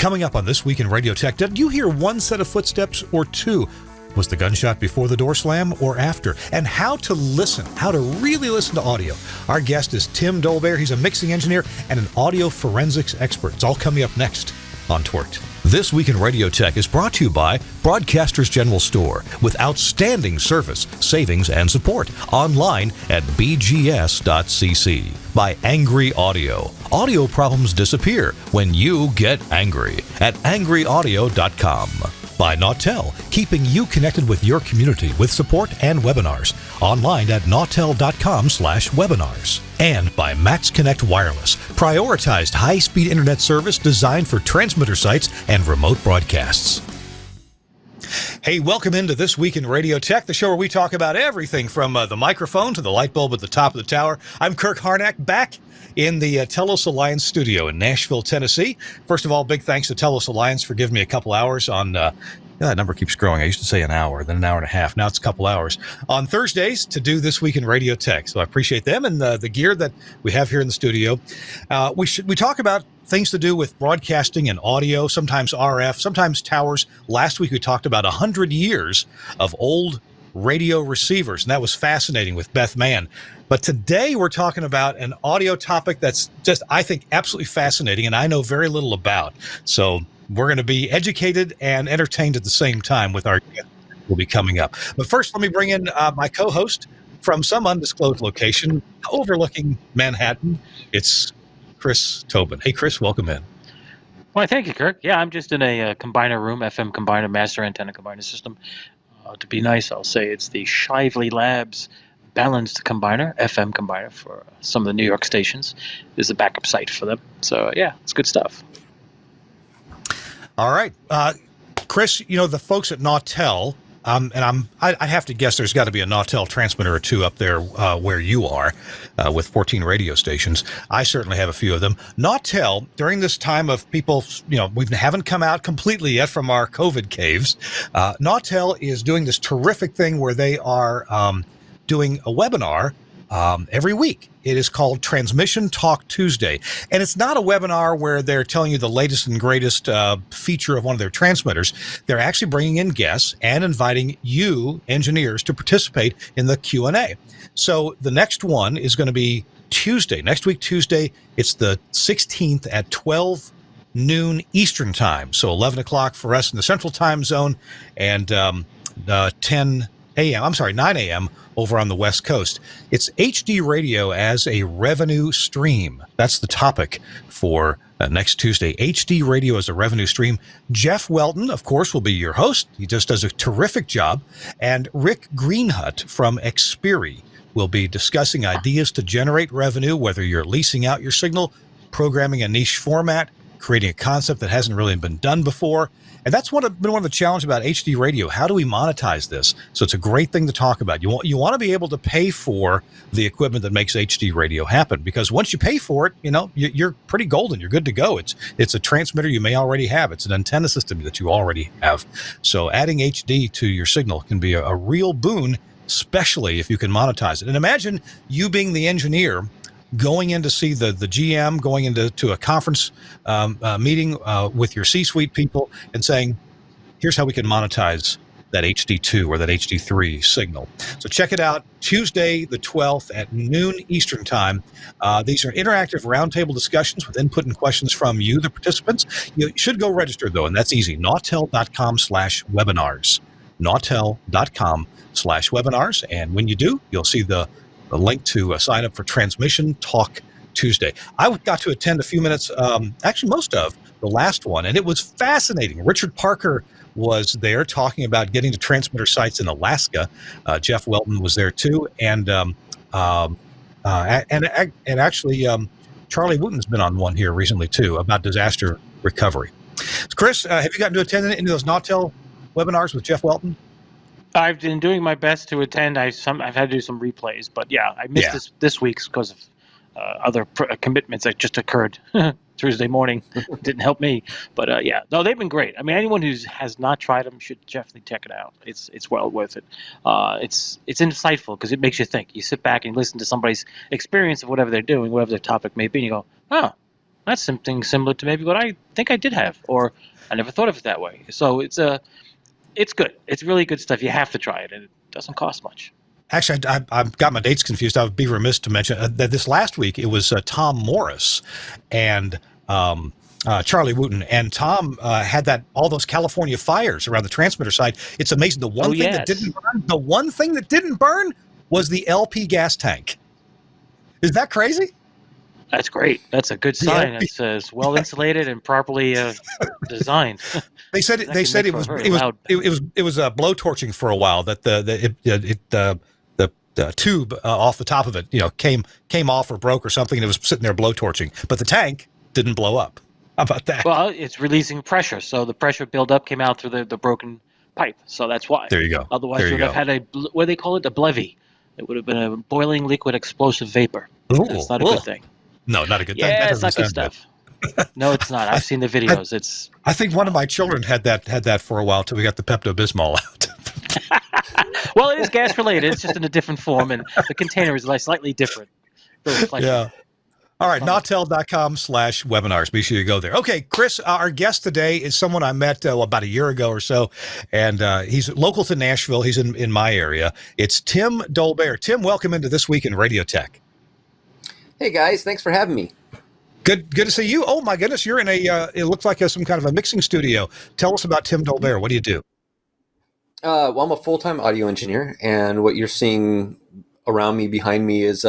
Coming up on This Week in Radio Tech, did you hear one set of footsteps or two? Was the gunshot before the door slam or after? And how to listen, how to really listen to audio. Our guest is Tim Dolbear. He's a mixing engineer and an audio forensics expert. It's all coming up next on TWiRT. This Week in Radio Tech is brought to you by Broadcasters General Store with outstanding service, savings, and support. Online at bgs.cc. By Angry Audio. Audio problems disappear when you get angry at angryaudio.com. By Nautel, keeping you connected with your community with support and webinars. Online at nautel.com/webinars. And by Max Connect Wireless, prioritized high-speed internet service designed for transmitter sites and remote broadcasts. Hey, welcome into This Week in Radio Tech, the show where we talk about everything from the microphone to the light bulb at the top of the tower. I'm Kirk Harnack, back in the Telos Alliance studio in Nashville, Tennessee. First of all, big thanks to Telos Alliance for giving me a couple hours on, that number keeps growing. I used to say an hour, then an hour and a half. Now it's a couple hours on Thursdays to do This Week in Radio Tech. So I appreciate them and the gear that we have here in the studio. We talk about things to do with broadcasting and audio, sometimes RF, sometimes towers. Last week we talked about 100 years of old radio receivers, and that was fascinating with Beth Mann. But today we're talking about an audio topic that's just, I think, absolutely fascinating, and I know very little about. So we're going to be educated and entertained at the same time with our guest who will be coming up. But first, let me bring in my co-host from some undisclosed location overlooking Manhattan. It's Chris Tobin. Hey, Chris, welcome in. Well, thank you, Kirk. Yeah, I'm just in a combiner room, FM combiner, master antenna combiner system. To be nice, I'll say it's the Shively Labs balanced combiner, FM combiner for some of the New York stations. This is a backup site for them. So, yeah, it's good stuff. All right. Chris, you know, the folks at Nautel, and I have to guess there's got to be a Nautel transmitter or two up there where you are with 14 radio stations. I certainly have a few of them. Nautel, during this time of people, you know, we haven't come out completely yet from our COVID caves. Nautel is doing this terrific thing where they are doing a webinar every week. It is called Transmission Talk Tuesday. And it's not a webinar where they're telling you the latest and greatest feature of one of their transmitters. They're actually bringing in guests and inviting you, engineers, to participate in the Q&A. So the next one is going to be Tuesday. Next week, Tuesday, it's the 16th at 12 noon Eastern time. So 11 o'clock for us in the Central Time Zone and 9 a.m. over on the West Coast. It's HD radio as a revenue stream. That's the topic for next Tuesday. HD radio as a revenue stream. Jeff Welton, of course, will be your host. He just does a terrific job. And Rick Greenhut from Xperi will be discussing ideas to generate revenue, whether you're leasing out your signal, programming a niche format, creating a concept that hasn't really been done before. And that's been one of the challenges about HD radio. How do we monetize this? So it's a great thing to talk about. You want to be able to pay for the equipment that makes HD radio happen, because once you pay for it, you know, you're pretty golden. You're good to go. It's a transmitter you may already have. It's an antenna system that you already have. So adding HD to your signal can be a real boon, especially if you can monetize it. And imagine you being the engineer going in to see the GM, going into a conference meeting with your C-suite people and saying, here's how we can monetize that HD2 or that HD3 signal. So check it out, Tuesday the 12th at noon Eastern time. These are interactive roundtable discussions with input and questions from you, the participants. You should go register, though, and that's easy, nautel.com/webinars. nautel.com/webinars. And when you do, you'll see the link to sign up for Transmission Talk Tuesday. I got to attend a few minutes, actually most of the last one, and it was fascinating. Richard Parker was there talking about getting to transmitter sites in Alaska. Jeff Welton was there too, and actually Charlie Wooten's been on one here recently too about disaster recovery. So Chris, have you gotten to attend any of those Nautel webinars with Jeff Welton? I've been doing my best to attend. I've had to do some replays, but yeah, I missed this week's because of other commitments that just occurred Thursday morning. Didn't help me, but no, they've been great. I mean, anyone who has not tried them should definitely check it out. It's well worth it. It's insightful because it makes you think. You sit back and listen to somebody's experience of whatever they're doing, whatever their topic may be, and you go, oh, that's something similar to maybe what I think I did have, or I never thought of it that way. So it's good. It's really good stuff. You have to try it, and it doesn't cost much. Actually, I've got my dates confused. I would be remiss to mention that this last week it was Tom Morris and Charlie Wooten, and Tom had all those California fires around the transmitter side. It's amazing. The one thing that didn't burn was the LP gas tank. Is that crazy? That's great. That's a good sign. It says well insulated and properly designed. They said it was blowtorching for a while. That the tube off the top of it, came off or broke or something, and it was sitting there blowtorching. But the tank didn't blow up. How about that? Well, it's releasing pressure, so the pressure buildup came out through the broken pipe. So that's why. There you go. Otherwise, you would have had what do they call it? A blevy. It would have been a boiling liquid explosive vapor. Ooh, that's not a good thing. No, not a good thing. Yeah, it's not good stuff. No, it's not. I've seen the videos. I think one of my children had that for a while till we got the Pepto-Bismol out. Well, it is gas related. It's just in a different form, and the container is slightly different. Yeah. All right, Nautel.com/webinars. Be sure you go there. Okay, Chris, our guest today is someone I met about a year ago or so, and he's local to Nashville. He's in my area. It's Tim Dolbear. Tim, welcome into This Week in Radio Tech. Hey, guys. Thanks for having me. Good to see you. Oh, my goodness. You're in it looks like some kind of a mixing studio. Tell us about Tim Dolbear. What do you do? Well, I'm a full-time audio engineer, and what you're seeing around me, behind me, is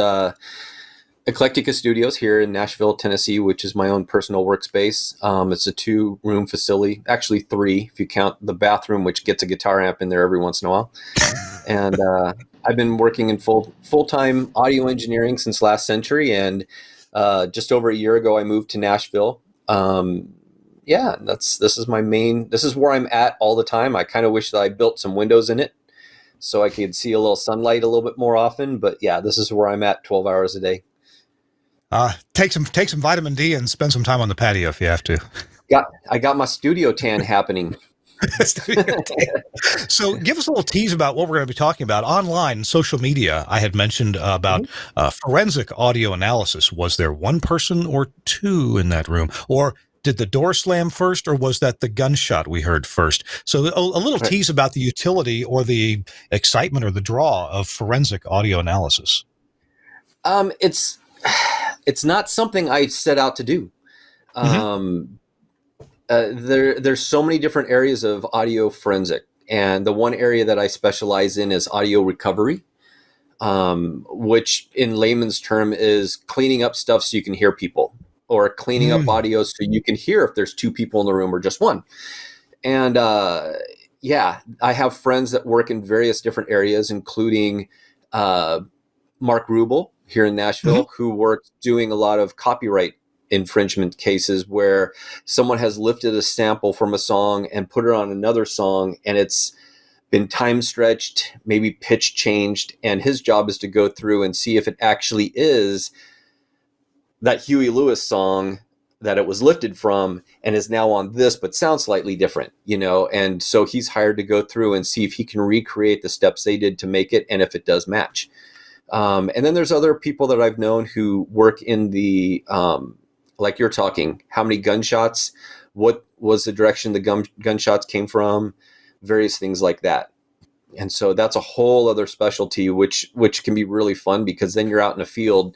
Eclectica Studios here in Nashville, Tennessee, which is my own personal workspace. It's a 2-room facility, actually 3 if you count the bathroom, which gets a guitar amp in there every once in a while. And I've been working in full-time audio engineering since last century, and just over a year ago, I moved to Nashville. This is where I'm at all the time. I kind of wish that I built some windows in it so I could see a little sunlight a little bit more often. But yeah, this is where I'm at 12 hours a day. Take some vitamin D and spend some time on the patio if you have to. I got my studio tan happening. So give us a little tease about what we're going to be talking about online, social media. I had mentioned about forensic audio analysis. Was there one person or two in that room? Or did the door slam first, or was that the gunshot we heard first? So a little tease about the utility or the excitement or the draw of forensic audio analysis. It's not something I set out to do. There's so many different areas of audio forensic, and the one area that I specialize in is audio recovery, which in layman's term is cleaning up stuff so you can hear people, or cleaning up audio so you can hear if there's 2 people in the room or just one. And I have friends that work in various different areas, including Mark Rubel here in Nashville, who works doing a lot of copyright infringement cases where someone has lifted a sample from a song and put it on another song, and it's been time stretched, maybe pitch changed, and his job is to go through and see if it actually is that Huey Lewis song that it was lifted from and is now on this but sounds slightly different, and so he's hired to go through and see if he can recreate the steps they did to make it and if it does match. And then there's other people that I've known who work in the like you're talking, how many gunshots, what was the direction the gunshots came from, various things like that. And so that's a whole other specialty, which can be really fun, because then you're out in a field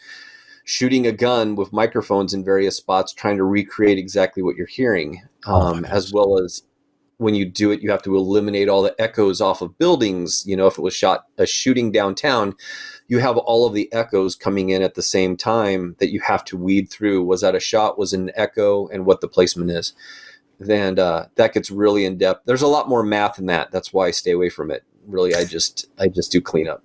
shooting a gun with microphones in various spots, trying to recreate exactly what you're hearing, as well as when you do it, you have to eliminate all the echoes off of buildings. If it was a shooting downtown, you have all of the echoes coming in at the same time that you have to weed through. Was that a shot? Was it an echo? And what the placement is. Then that gets really in depth. There's a lot more math in that. That's why I stay away from it. Really, I just do cleanup.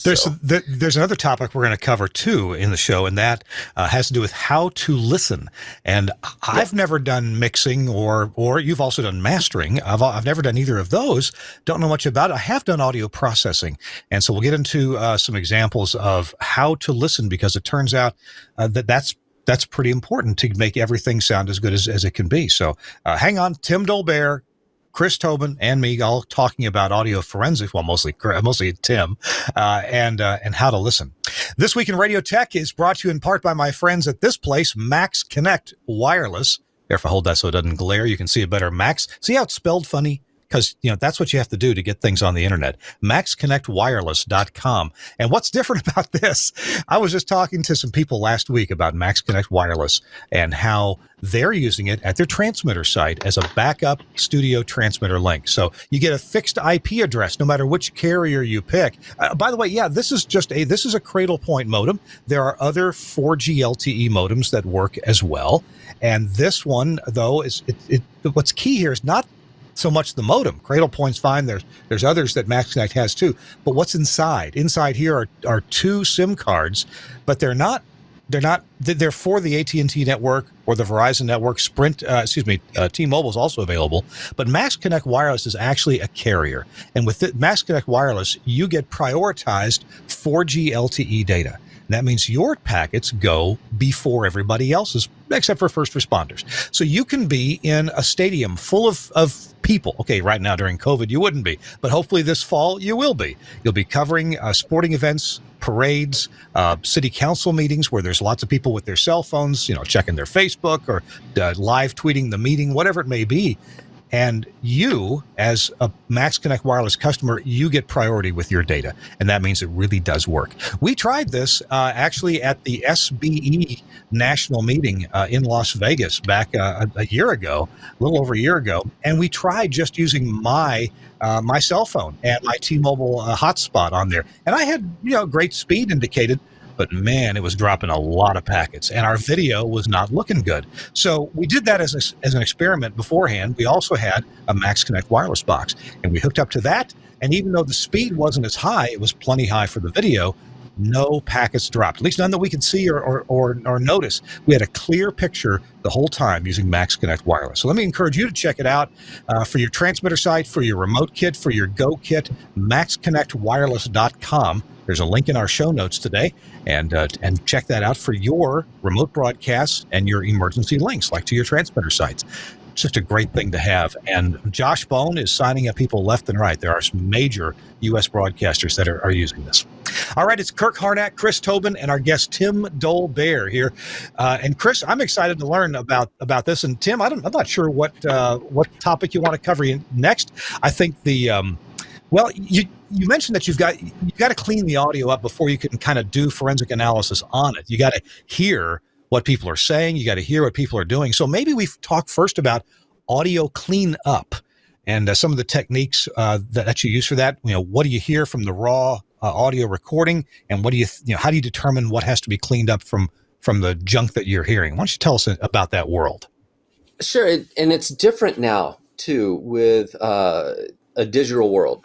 There's another topic we're going to cover too in the show, and that has to do with how to listen. And I've never done mixing, or you've also done mastering. I've never done either of those. Don't know much about it. I have done audio processing, and so we'll get into some examples of how to listen, because it turns out that's pretty important to make everything sound as good as it can be. So hang on, Tim Dolbear. Chris Tobin and me all talking about audio forensics, well, mostly Tim, and how to listen. This Week in Radio Tech is brought to you in part by my friends at this place, Max Connect Wireless. If I hold that so it doesn't glare, you can see it better. Max, see how it's spelled funny? Because, that's what you have to do to get things on the internet. MaxConnectWireless.com. And what's different about this? I was just talking to some people last week about Max Connect Wireless and how they're using it at their transmitter site as a backup studio transmitter link. So you get a fixed IP address no matter which carrier you pick. By the way, this is a Cradle Point modem. There are other 4G LTE modems that work as well. And this one, though, what's key here is not so much the modem. Cradle Point's fine. There's others that Max Connect has too. But what's inside? Inside here are two SIM cards, but they're for the AT&T network or the Verizon network. T-Mobile is also available. But Max Connect Wireless is actually a carrier. And with Max Connect Wireless, you get prioritized 4G LTE data. And that means your packets go before everybody else's, except for first responders. So you can be in a stadium full of people. Okay, right now during COVID, you wouldn't be. But hopefully this fall, you will be. You'll be covering sporting events, parades, city council meetings where there's lots of people with their cell phones, checking their Facebook or live tweeting the meeting, whatever it may be. And you, as a Max Connect Wireless customer, you get priority with your data. And that means it really does work. We tried this actually at the SBE national meeting in Las Vegas back a year ago, a little over a year ago. And we tried just using my cell phone and my T-Mobile hotspot on there. And I had, great speed indicated. But man, it was dropping a lot of packets, and our video was not looking good. So we did that as an experiment beforehand. We also had a Max Connect wireless box, and we hooked up to that. And even though the speed wasn't as high, it was plenty high for the video. No packets dropped, at least none that we could see or notice. We had a clear picture the whole time using Max Connect Wireless. So let me encourage you to check it out for your transmitter site, for your remote kit, for your Go kit, MaxConnectWireless.com. There's a link in our show notes today, and check that out for your remote broadcasts and your emergency links, like to your transmitter sites. It's just a great thing to have. And Josh Bone is signing up people left and right. There are some major U.S. broadcasters that are using this. All right, it's Kirk Harnack, Chris Tobin, and our guest Tim Dolbear here. And Chris, I'm excited to learn about this. And Tim, I'm not sure what topic you want to cover next. I think well, you mentioned that you've got to clean the audio up before you can kind of do forensic analysis on it. You got to hear what people are saying. You got to hear what people are doing. So maybe we've talked first about audio cleanup and some of the techniques that you use for that. What do you hear from the raw audio recording, and what do how do you determine what has to be cleaned up from the junk that you're hearing? Why don't you tell us about that world? Sure, and it's different now too with a digital world.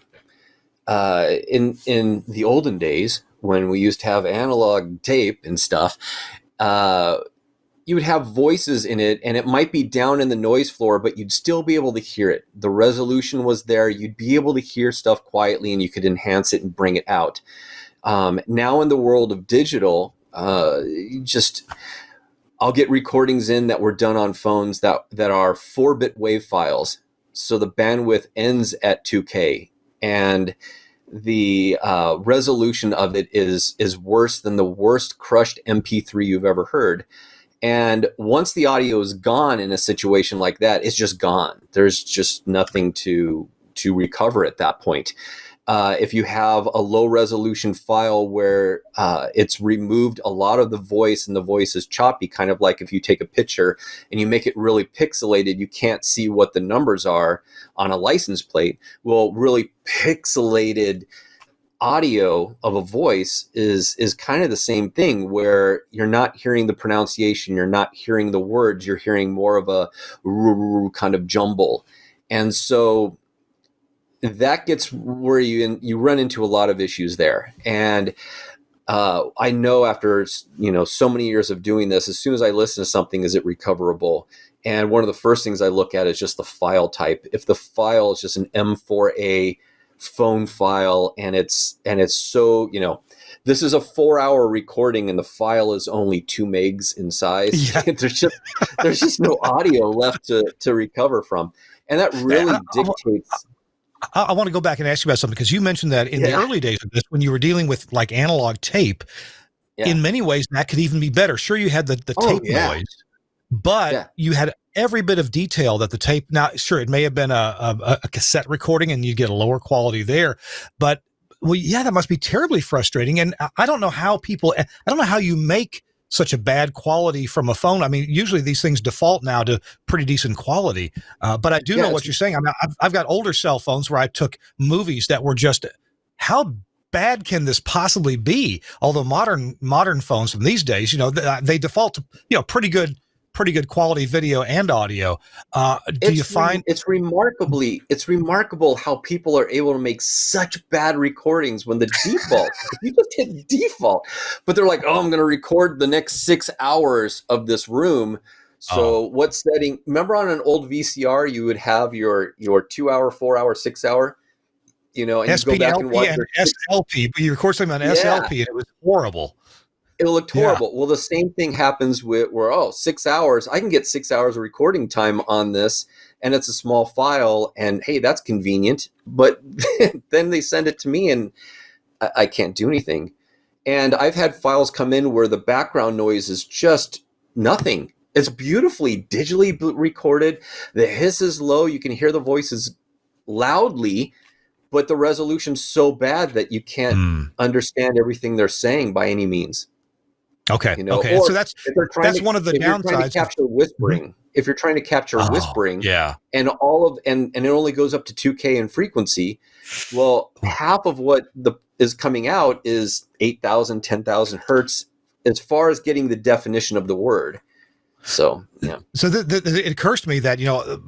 In the olden days, when we used to have analog tape and stuff, you would have voices in it, and it might be down in the noise floor, but you'd still be able to hear it. The resolution was there. You'd be able to hear stuff quietly, and you could enhance it and bring it out. Now in the world of digital, I'll get recordings in that were done on phones that are 4-bit wave files. So the bandwidth ends at 2K. And the resolution of it is worse than the worst crushed MP3 you've ever heard. And once the audio is gone in a situation like that, it's just gone. There's just nothing to recover at that point. If you have a low resolution file where it's removed a lot of the voice and the voice is choppy, kind of like if you take a picture and you make it really pixelated, you can't see what the numbers are on a license plate. Well, really pixelated audio of a voice is kind of the same thing, where you're not hearing the pronunciation, you're not hearing the words, you're hearing more of a kind of jumble. And so that gets where you run into a lot of issues there. And I know after so many years of doing this, as soon as I listen to something, is it recoverable? And one of the first things I look at is just the file type. If the file is just an M4A phone file and it's so this is a 4-hour recording and the file is only 2 megs in size. Yeah. there's just no audio left to recover from. And that really dictates. I want to go back and ask you about something, because you mentioned that in the early days of this, when you were dealing with like analog tape, in many ways that could even be better. Sure, you had the tape noise, but you had every bit of detail that the tape. Now, sure, it may have been a cassette recording, and you get a lower quality there, but that must be terribly frustrating. And I don't know how you make such a bad quality from a phone. I mean, usually these things default now to pretty decent quality. But I do know what you're saying. I mean, I've got older cell phones where I took movies that were just, how bad can this possibly be? Although modern phones from these days, they default to, pretty good quality video and audio. It's remarkable how people are able to make such bad recordings when the default, if you just hit default, but they're like, I'm going to record the next 6 hours of this room. So what setting? Remember on an old VCR, you would have your 2 hour, 4 hour, 6 hour, and SP, you go back and watch and SLP, but you record something on SLP, and it was horrible. It looked horrible. Well, the same thing happens where 6 hours, I can get 6 hours of recording time on this, and it's a small file, and hey, that's convenient. But then they send it to me, and I can't do anything. And I've had files come in where the background noise is just nothing. It's beautifully digitally recorded. The hiss is low. You can hear the voices loudly, but the resolution's so bad that you can't understand everything they're saying by any means. Okay. Okay. So that's one of the downsides. Trying to capture whispering. If you're trying to capture whispering, and and it only goes up to 2K in frequency, well, half of what is coming out is 8,000, 10,000 hertz as far as getting the definition of the word. So, yeah. So it occurs to me that,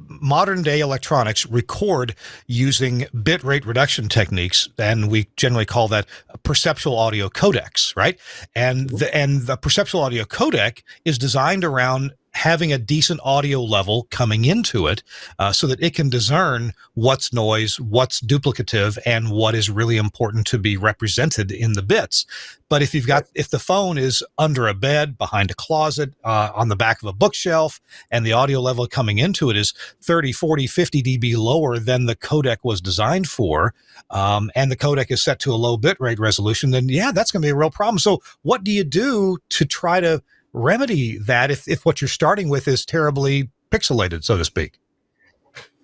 modern day electronics record using bitrate reduction techniques, and we generally call that perceptual audio codecs, right? And the perceptual audio codec is designed around having a decent audio level coming into it, so that it can discern what's noise, what's duplicative, and what is really important to be represented in the bits. But if if the phone is under a bed, behind a closet, on the back of a bookshelf, and the audio level coming into it is 30, 40, 50 dB lower than the codec was designed for, and the codec is set to a low bitrate resolution, then that's going to be a real problem. So what do you do to try to remedy that if what you're starting with is terribly pixelated, so to speak?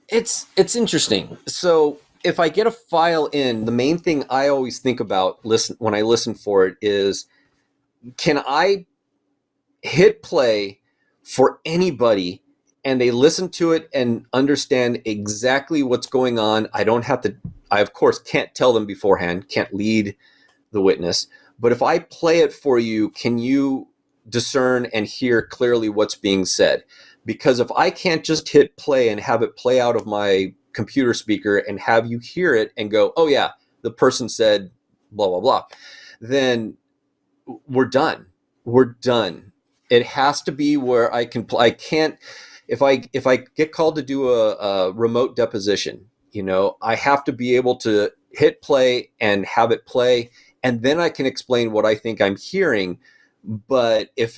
It's interesting. So if I get a file in, the main thing I always think about when I listen for it is, can I hit play for anybody and they listen to it and understand exactly what's going on? I of course can't tell them beforehand, can't lead the witness, but if I play it for you, can you discern and hear clearly what's being said? Because if I can't just hit play and have it play out of my computer speaker and have you hear it and go, oh yeah, the person said blah blah blah, then we're done. It has to be where I can't, if I get called to do a remote deposition, I have to be able to hit play and have it play, and then I can explain what I think I'm hearing. But if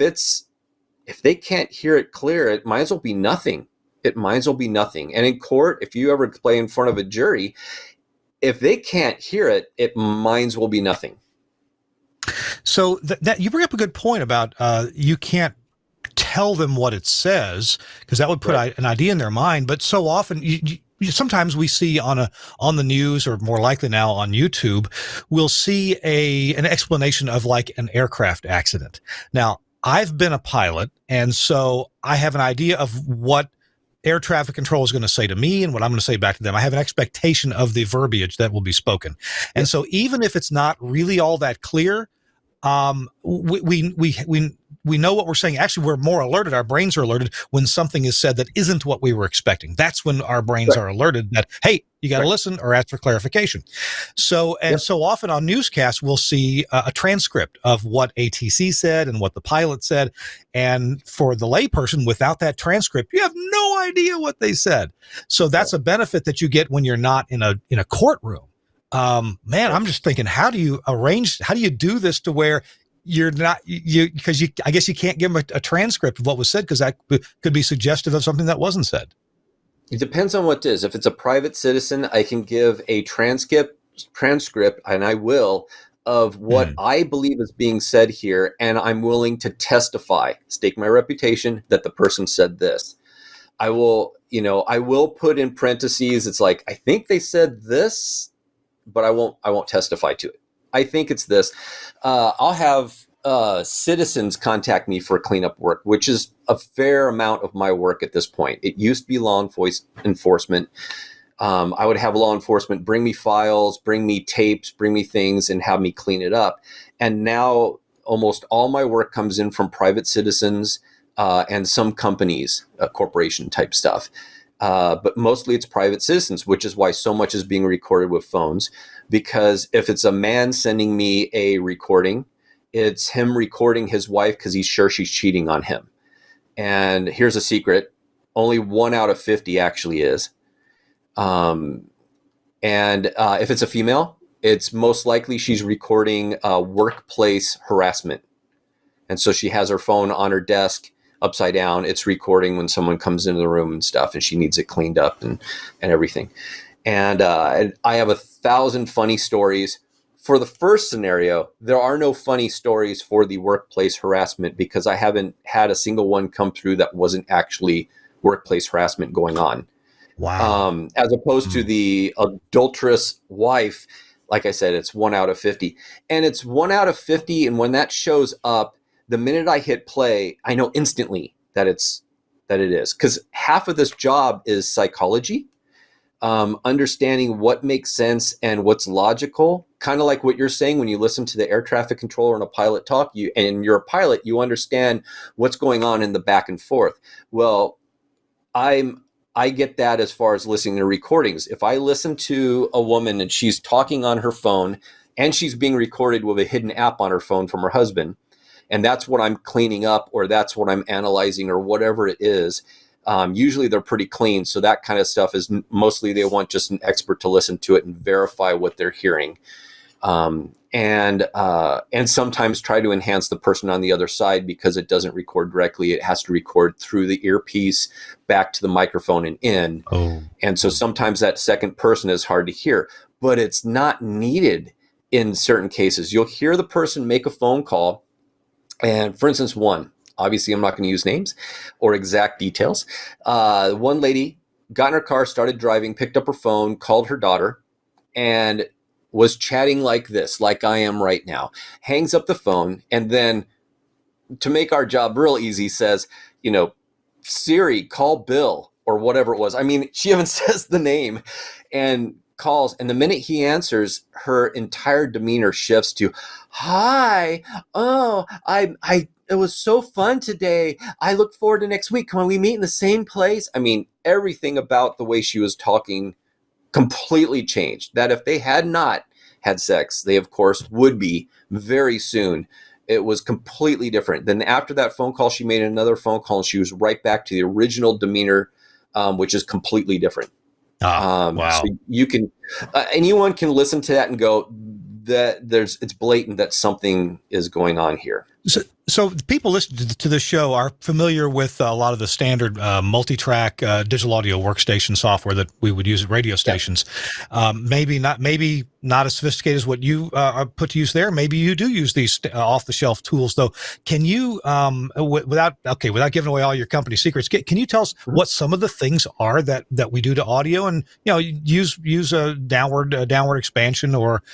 they can't hear it clear, it might as well be nothing. And in court, if you ever play in front of a jury, if they can't hear it, it might as well be nothing. So that you bring up a good point about you can't tell them what it says, because that would put an idea in their mind. But so often, sometimes we see on the news, or more likely now on YouTube, we'll see an explanation of like an aircraft accident. Now, I've been a pilot, and so I have an idea of what air traffic control is going to say to me and what I'm going to say back to them. I have an expectation of the verbiage that will be spoken. And so even if it's not really all that clear, we know what we're saying. Actually, we're more alerted. Our brains are alerted when something is said that isn't what we were expecting. That's when our brains are alerted that, hey, you got to listen or ask for clarification. So, so often on newscasts, we'll see a transcript of what ATC said and what the pilot said. And for the layperson, without that transcript, you have no idea what they said. So that's a benefit that you get when you're not in a courtroom. Man, I'm just thinking, how do you do this to where you're not, because I guess you can't give them a transcript of what was said, because that could be suggestive of something that wasn't said. It depends on what it is. If it's a private citizen, I can give a transcript, and I will, of what I believe is being said here, and I'm willing to testify, stake my reputation that the person said this. I will put in parentheses. It's like, I think they said this, but I won't testify to it. I think it's this. I'll have citizens contact me for cleanup work, which is a fair amount of my work at this point. It used to be law enforcement. I would have law enforcement bring me files, bring me tapes, bring me things, and have me clean it up. And now almost all my work comes in from private citizens and some companies, corporation type stuff. But mostly it's private citizens, which is why so much is being recorded with phones. Because if it's a man sending me a recording, it's him recording his wife because he's sure she's cheating on him. And here's a secret. Only 1 out of 50 actually is. And if it's a female, it's most likely she's recording workplace harassment. And so she has her phone on her desk upside down. It's recording when someone comes into the room and stuff, and she needs it cleaned up and everything. And I have 1,000 funny stories. For the first scenario, there are no funny stories for the workplace harassment because I haven't had a single one come through that wasn't actually workplace harassment going on. Wow. As opposed to the adulterous wife, like I said, it's 1 out of 50. And it's 1 out of 50. And when that shows up, the minute I hit play, I know instantly that it is. Because half of this job is psychology. Understanding what makes sense and what's logical, kind of like what you're saying when you listen to the air traffic controller and a pilot talk, and you're a pilot, you understand what's going on in the back and forth. Well, I get that as far as listening to recordings. If I listen to a woman and she's talking on her phone and she's being recorded with a hidden app on her phone from her husband, and that's what I'm cleaning up or that's what I'm analyzing or whatever it is, usually they're pretty clean. So that kind of stuff is mostly they want just an expert to listen to it and verify what they're hearing. And sometimes try to enhance the person on the other side because it doesn't record directly. It has to record through the earpiece back to the microphone and in. Oh. And so sometimes that second person is hard to hear, but it's not needed in certain cases. You'll hear the person make a phone call. And for instance, obviously I'm not going to use names or exact details. One lady got in her car, started driving, picked up her phone, called her daughter, and was chatting like this, like I am right now, hangs up the phone, and then to make our job real easy says, Siri, call Bill or whatever it was. I mean, she even says the name and calls. And the minute he answers, her entire demeanor shifts to, hi, oh, it was so fun today. I look forward to next week. Can we meet in the same place? I mean, everything about the way she was talking completely changed. That if they had not had sex, they of course would be very soon. It was completely different. Then after that phone call, she made another phone call and she was right back to the original demeanor, which is completely different. Wow. So you can, anyone can listen to that and go, it's blatant that something is going on here. So people listening to the show are familiar with a lot of the standard multi-track digital audio workstation software that we would use at radio stations. Yep. Maybe not as sophisticated as what you put to use there. Maybe you do use these off-the-shelf tools, though. Can you, without giving away all your company secrets, can you tell us what some of the things are that we do to audio, and use a downward expansion or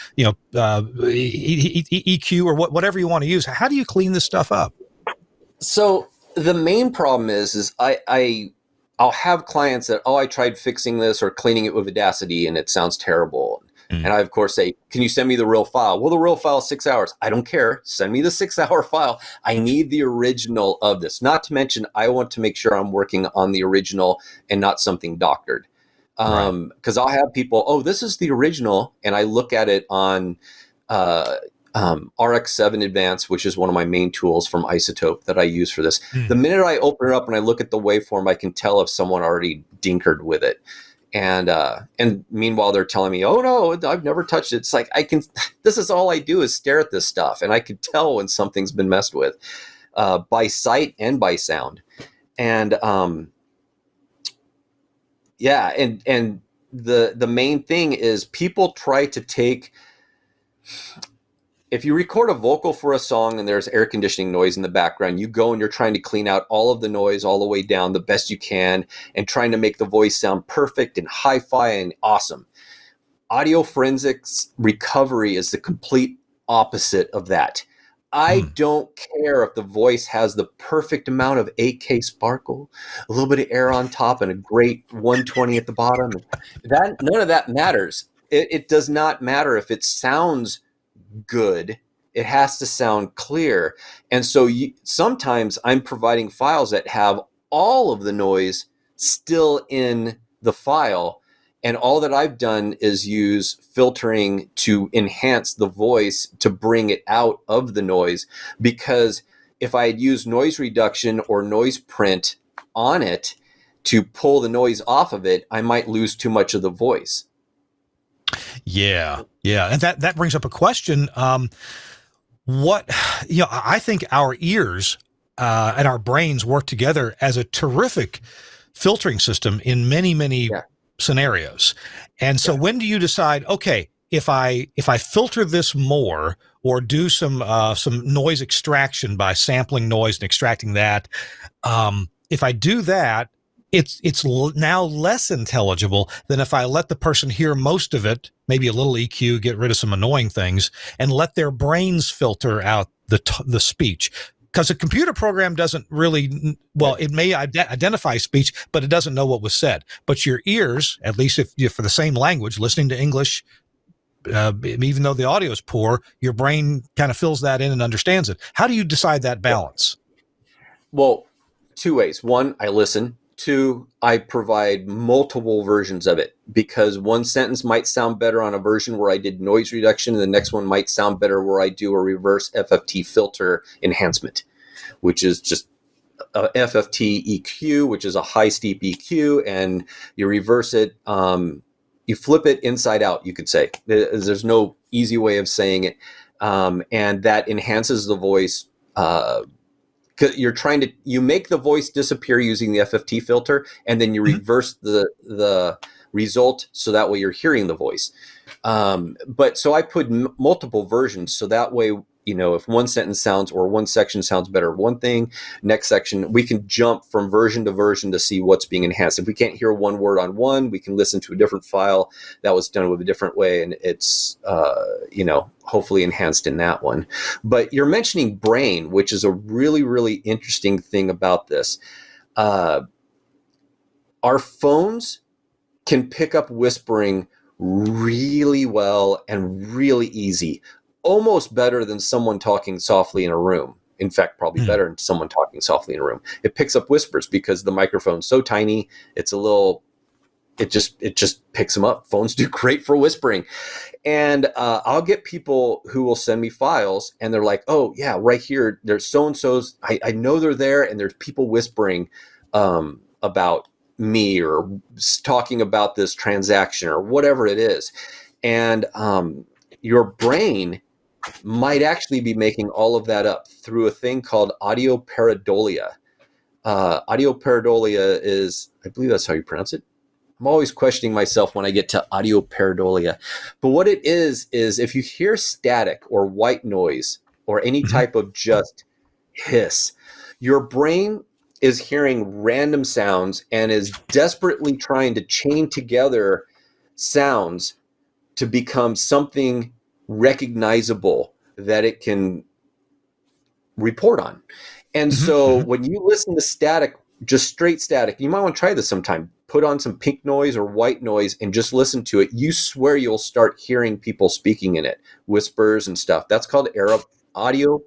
EQ or whatever you want to use? How do you clean this stuff up? So the main problem is I'll have clients that, I tried fixing this or cleaning it with Audacity and it sounds terrible. And I, of course, say, can you send me the real file? Well, the real file is 6 hours. I don't care. Send me the 6-hour file. I need the original of this. Not to mention, I want to make sure I'm working on the original and not something doctored. Because I'll have people, this is the original. And I look at it on RX7 Advanced, which is one of my main tools from Izotope that I use for this. The minute I open it up and I look at the waveform, I can tell if someone already dinkered with it. And meanwhile they're telling me, oh no, I've never touched it. It's like, this is all I do is stare at this stuff, and I can tell when something's been messed with, by sight and by sound. And and the main thing is people try to take, if you record a vocal for a song and there's air conditioning noise in the background, you go and you're trying to clean out all of the noise all the way down the best you can and trying to make the voice sound perfect and hi-fi and awesome. Audio forensics recovery is the complete opposite of that. I don't care if the voice has the perfect amount of 8K sparkle, a little bit of air on top, and a great 120 at the bottom. None of that matters. It does not matter if it sounds good. It has to sound clear. And so sometimes I'm providing files that have all of the noise still in the file, and all that I've done is use filtering to enhance the voice to bring it out of the noise. Because if I had used noise reduction or noise print on it to pull the noise off of it, I might lose too much of the voice. Yeah. And that brings up a question. I think our ears and our brains work together as a terrific filtering system in many, many scenarios. And so when do you decide, okay, if I filter this more or do some noise extraction by sampling noise and extracting that, if I do that, it's now less intelligible than if I let the person hear most of it, maybe a little EQ, get rid of some annoying things, and let their brains filter out the speech. Because a computer program doesn't really, it may identify speech, but it doesn't know what was said. But your ears, at least if you're for the same language, listening to English, even though the audio is poor, your brain kind of fills that in and understands it. How do you decide that balance? Well, two ways. One, I listen. Two, I provide multiple versions of it, because one sentence might sound better on a version where I did noise reduction, and the next one might sound better where I do a reverse FFT filter enhancement, which is just a FFT EQ, which is a high steep EQ, and you reverse it. You flip it inside out, you could say. There's no easy way of saying it. And that enhances the voice. You make the voice disappear using the FFT filter, and then you reverse the result, so that way you're hearing the voice. But so I put multiple versions, so that way, if one sentence sounds or one section sounds better one thing, next section, we can jump from version to version to see what's being enhanced. If we can't hear one word on one, we can listen to a different file that was done with a different way, and it's hopefully enhanced in that one. But you're mentioning brain, which is a really, really interesting thing about this. Our phones can pick up whispering really well and really easy, almost better than someone talking softly in a room. In fact, probably better than someone talking softly in a room. It picks up whispers because the microphone's so tiny. It just picks them up. Phones do great for whispering. And I'll get people who will send me files, and they're like, oh yeah, right here, there's so-and-so's. I know they're there, and there's people whispering about me or talking about this transaction or whatever it is. And your brain might actually be making all of that up through a thing called audio pareidolia. Audio pareidolia is, I believe that's how you pronounce it. I'm always questioning myself when I get to audio pareidolia. But what it is if you hear static or white noise or any type of just hiss, your brain is hearing random sounds and is desperately trying to chain together sounds to become something recognizable that it can report on. And so when you listen to static, just straight static, you might want to try this sometime. Put on some pink noise or white noise and just listen to it. You swear you'll start hearing people speaking in it, whispers and stuff. That's called audio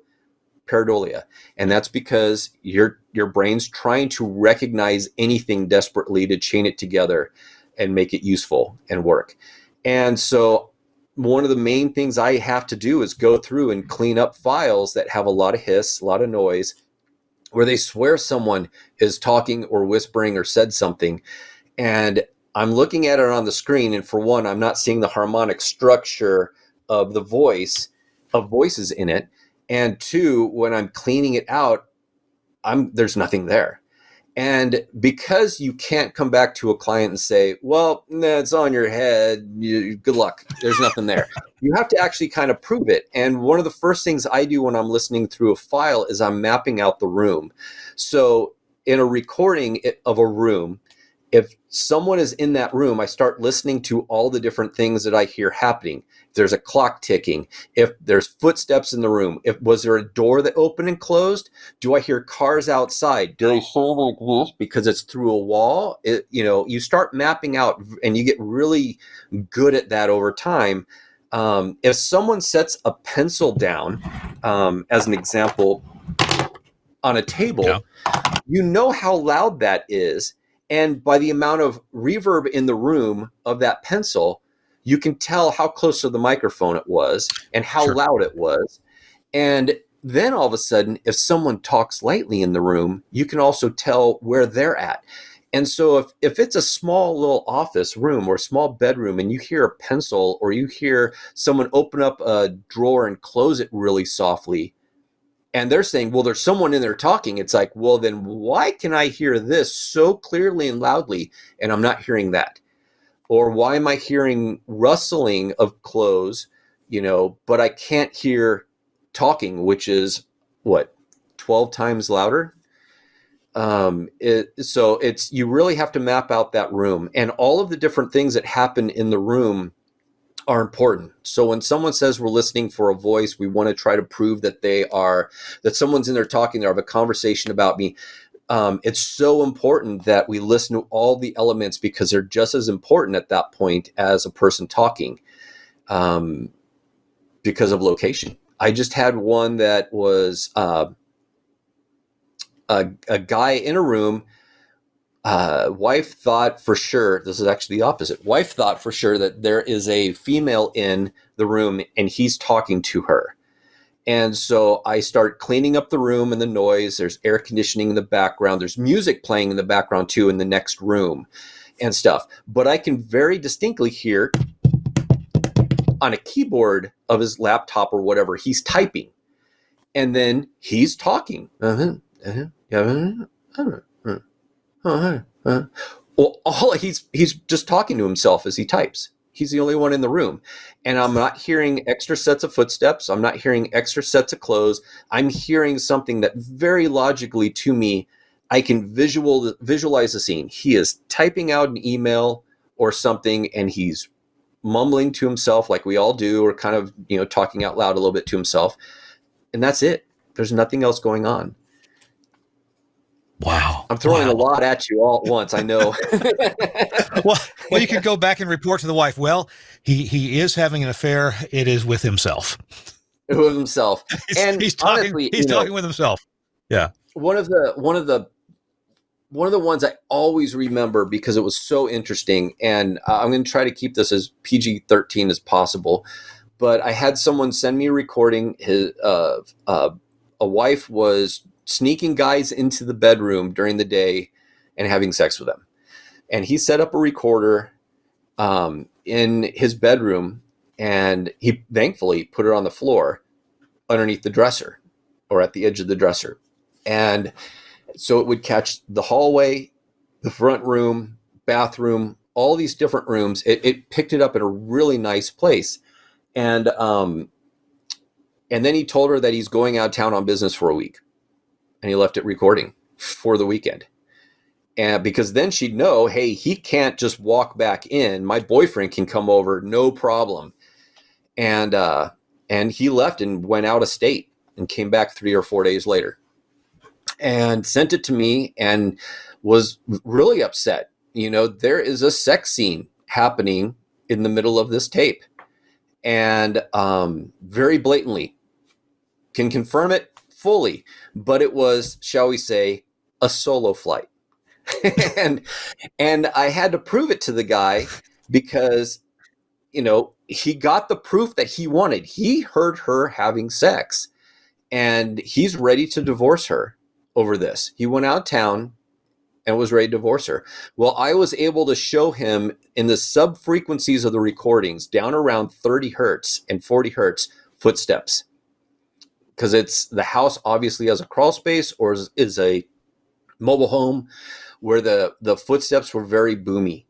pareidolia. And that's because your brain's trying to recognize anything desperately to chain it together and make it useful and work. And so one of the main things I have to do is go through and clean up files that have a lot of hiss, a lot of noise, where they swear someone is talking or whispering or said something. And I'm looking at it on the screen, and for one, I'm not seeing the harmonic structure of the voices in it. And two, when I'm cleaning it out, there's nothing there. And because you can't come back to a client and say, well, nah, it's on your head, good luck, there's nothing there. You have to actually kind of prove it. And one of the first things I do when I'm listening through a file is I'm mapping out the room. So in a recording of a room, if someone is in that room, I start listening to all the different things that I hear happening. If there's a clock ticking, if there's footsteps in the room, was there a door that opened and closed? Do I hear cars outside? Do they sound like this because it's through a wall? You start mapping out, and you get really good at that over time. If someone sets a pencil down, as an example, on a table, you know how loud that is. And by the amount of reverb in the room of that pencil, you can tell how close to the microphone it was and how loud it was. And then all of a sudden, if someone talks lightly in the room, you can also tell where they're at. And so if it's a small little office room or a small bedroom and you hear a pencil, or you hear someone open up a drawer and close it really softly, and they're saying, well, there's someone in there talking. It's like, well, then why can I hear this so clearly and loudly and I'm not hearing that? Or why am I hearing rustling of clothes, but I can't hear talking, which is 12 times louder? So you really have to map out that room, and all of the different things that happen in the room are important. So when someone says we're listening for a voice, we want to try to prove that that someone's in there talking, they have a conversation about me. It's so important that we listen to all the elements, because they're just as important at that point as a person talking, because of location. I just had one that was a guy in a room. Wife thought for sure, this is actually the opposite. Wife thought for sure that there is a female in the room and he's talking to her. And so I start cleaning up the room and the noise. There's air conditioning in the background. There's music playing in the background too in the next room and stuff. But I can very distinctly hear on a keyboard of his laptop or whatever, he's typing. And then he's talking. Well, he's just talking to himself as he types. He's the only one in the room. And I'm not hearing extra sets of footsteps. I'm not hearing extra sets of clothes. I'm hearing something that very logically to me, I can visualize the scene. He is typing out an email or something, and he's mumbling to himself like we all do, or kind of, talking out loud a little bit to himself. And that's it. There's nothing else going on. Wow. I'm throwing a lot at you all at once, I know. well, you could go back and report to the wife. Well, he is having an affair. It is with himself. With himself. And he's talking, honestly, talking with himself. Yeah. One of the ones I always remember because it was so interesting, and I'm going to try to keep this as PG-13 as possible, but I had someone send me a recording. A wife was sneaking guys into the bedroom during the day and having sex with them. And he set up a recorder in his bedroom, and he thankfully put it on the floor underneath the dresser or at the edge of the dresser. And so it would catch the hallway, the front room, bathroom, all these different rooms. It picked it up in a really nice place. And then he told her that he's going out of town on business for a week. And he left it recording for the weekend. And because then she'd know, hey, he can't just walk back in. My boyfriend can come over, no problem. And he left and went out of state and came back 3 or 4 days later and sent it to me and was really upset. There is a sex scene happening in the middle of this tape, and very blatantly can confirm it fully, but it was, shall we say, a solo flight. and I had to prove it to the guy because, he got the proof that he wanted. He heard her having sex, and he's ready to divorce her over this. He went out of town and was ready to divorce her. Well, I was able to show him in the sub frequencies of the recordings down around 30 hertz and 40 hertz footsteps, because it's the house obviously has a crawl space or is a mobile home where the footsteps were very boomy.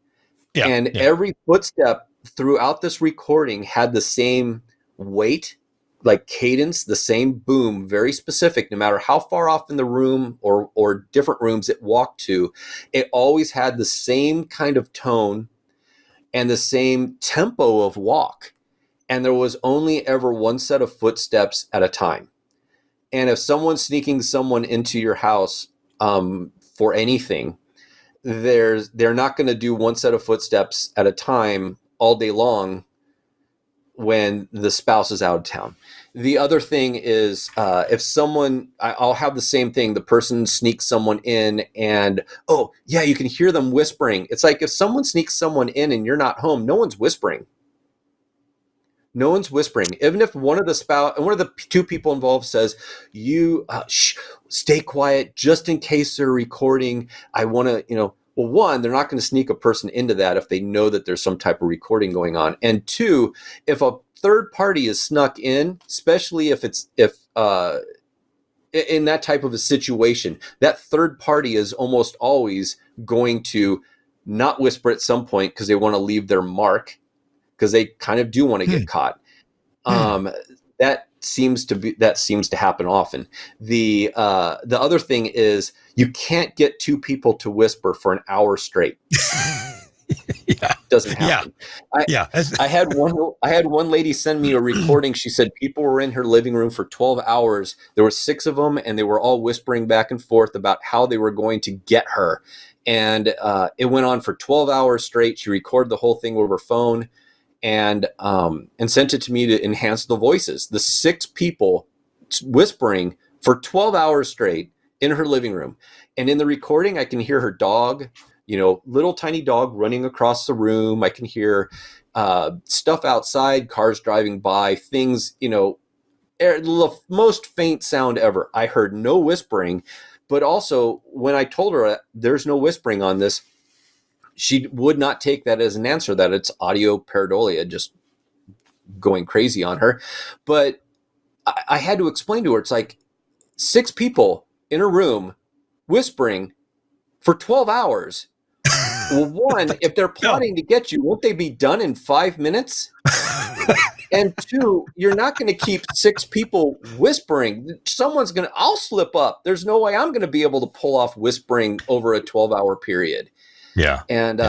Every footstep throughout this recording had the same weight, like cadence, the same boom, very specific. No matter how far off in the room or different rooms it walked to, it always had the same kind of tone and the same tempo of walk. And there was only ever one set of footsteps at a time. And if someone's sneaking someone into your house for anything, they're not going to do one set of footsteps at a time all day long when the spouse is out of town. The other thing is, if someone, I'll have the same thing. The person sneaks someone in and, oh yeah, you can hear them whispering. It's like if someone sneaks someone in and you're not home, no one's whispering. No one's whispering. Even if one of the two people involved says, "You stay quiet just in case they're recording. I want to, well, one, they're not going to sneak a person into that if they know that there's some type of recording going on. And two, if a third party is snuck in, especially if in that type of a situation, that third party is almost always going to not whisper at some point because they want to leave their mark, because they kind of do want to get caught. That seems to happen often. The other thing is, you can't get two people to whisper for an hour straight. Doesn't happen. I had one lady send me a recording. She said people were in her living room for 12 hours. There were 6 of them, and they were all whispering back and forth about how they were going to get her. And it went on for 12 hours straight. She recorded the whole thing over her phone and sent it to me to enhance the voices. The 6 people whispering for 12 hours straight in her living room. And in the recording, I can hear her dog, little tiny dog running across the room. I can hear stuff outside, cars driving by, things, the most faint sound ever. I heard no whispering, but also when I told her there's no whispering on this, she would not take that as an answer, that it's audio pareidolia just going crazy on her. But I had to explain to her, it's like 6 people in a room whispering for 12 hours. Well, one, if they're plotting to get you, won't they be done in 5 minutes? And 2, you're not going to keep 6 people whispering. I'll slip up. There's no way I'm going to be able to pull off whispering over a 12-hour period. Yeah. And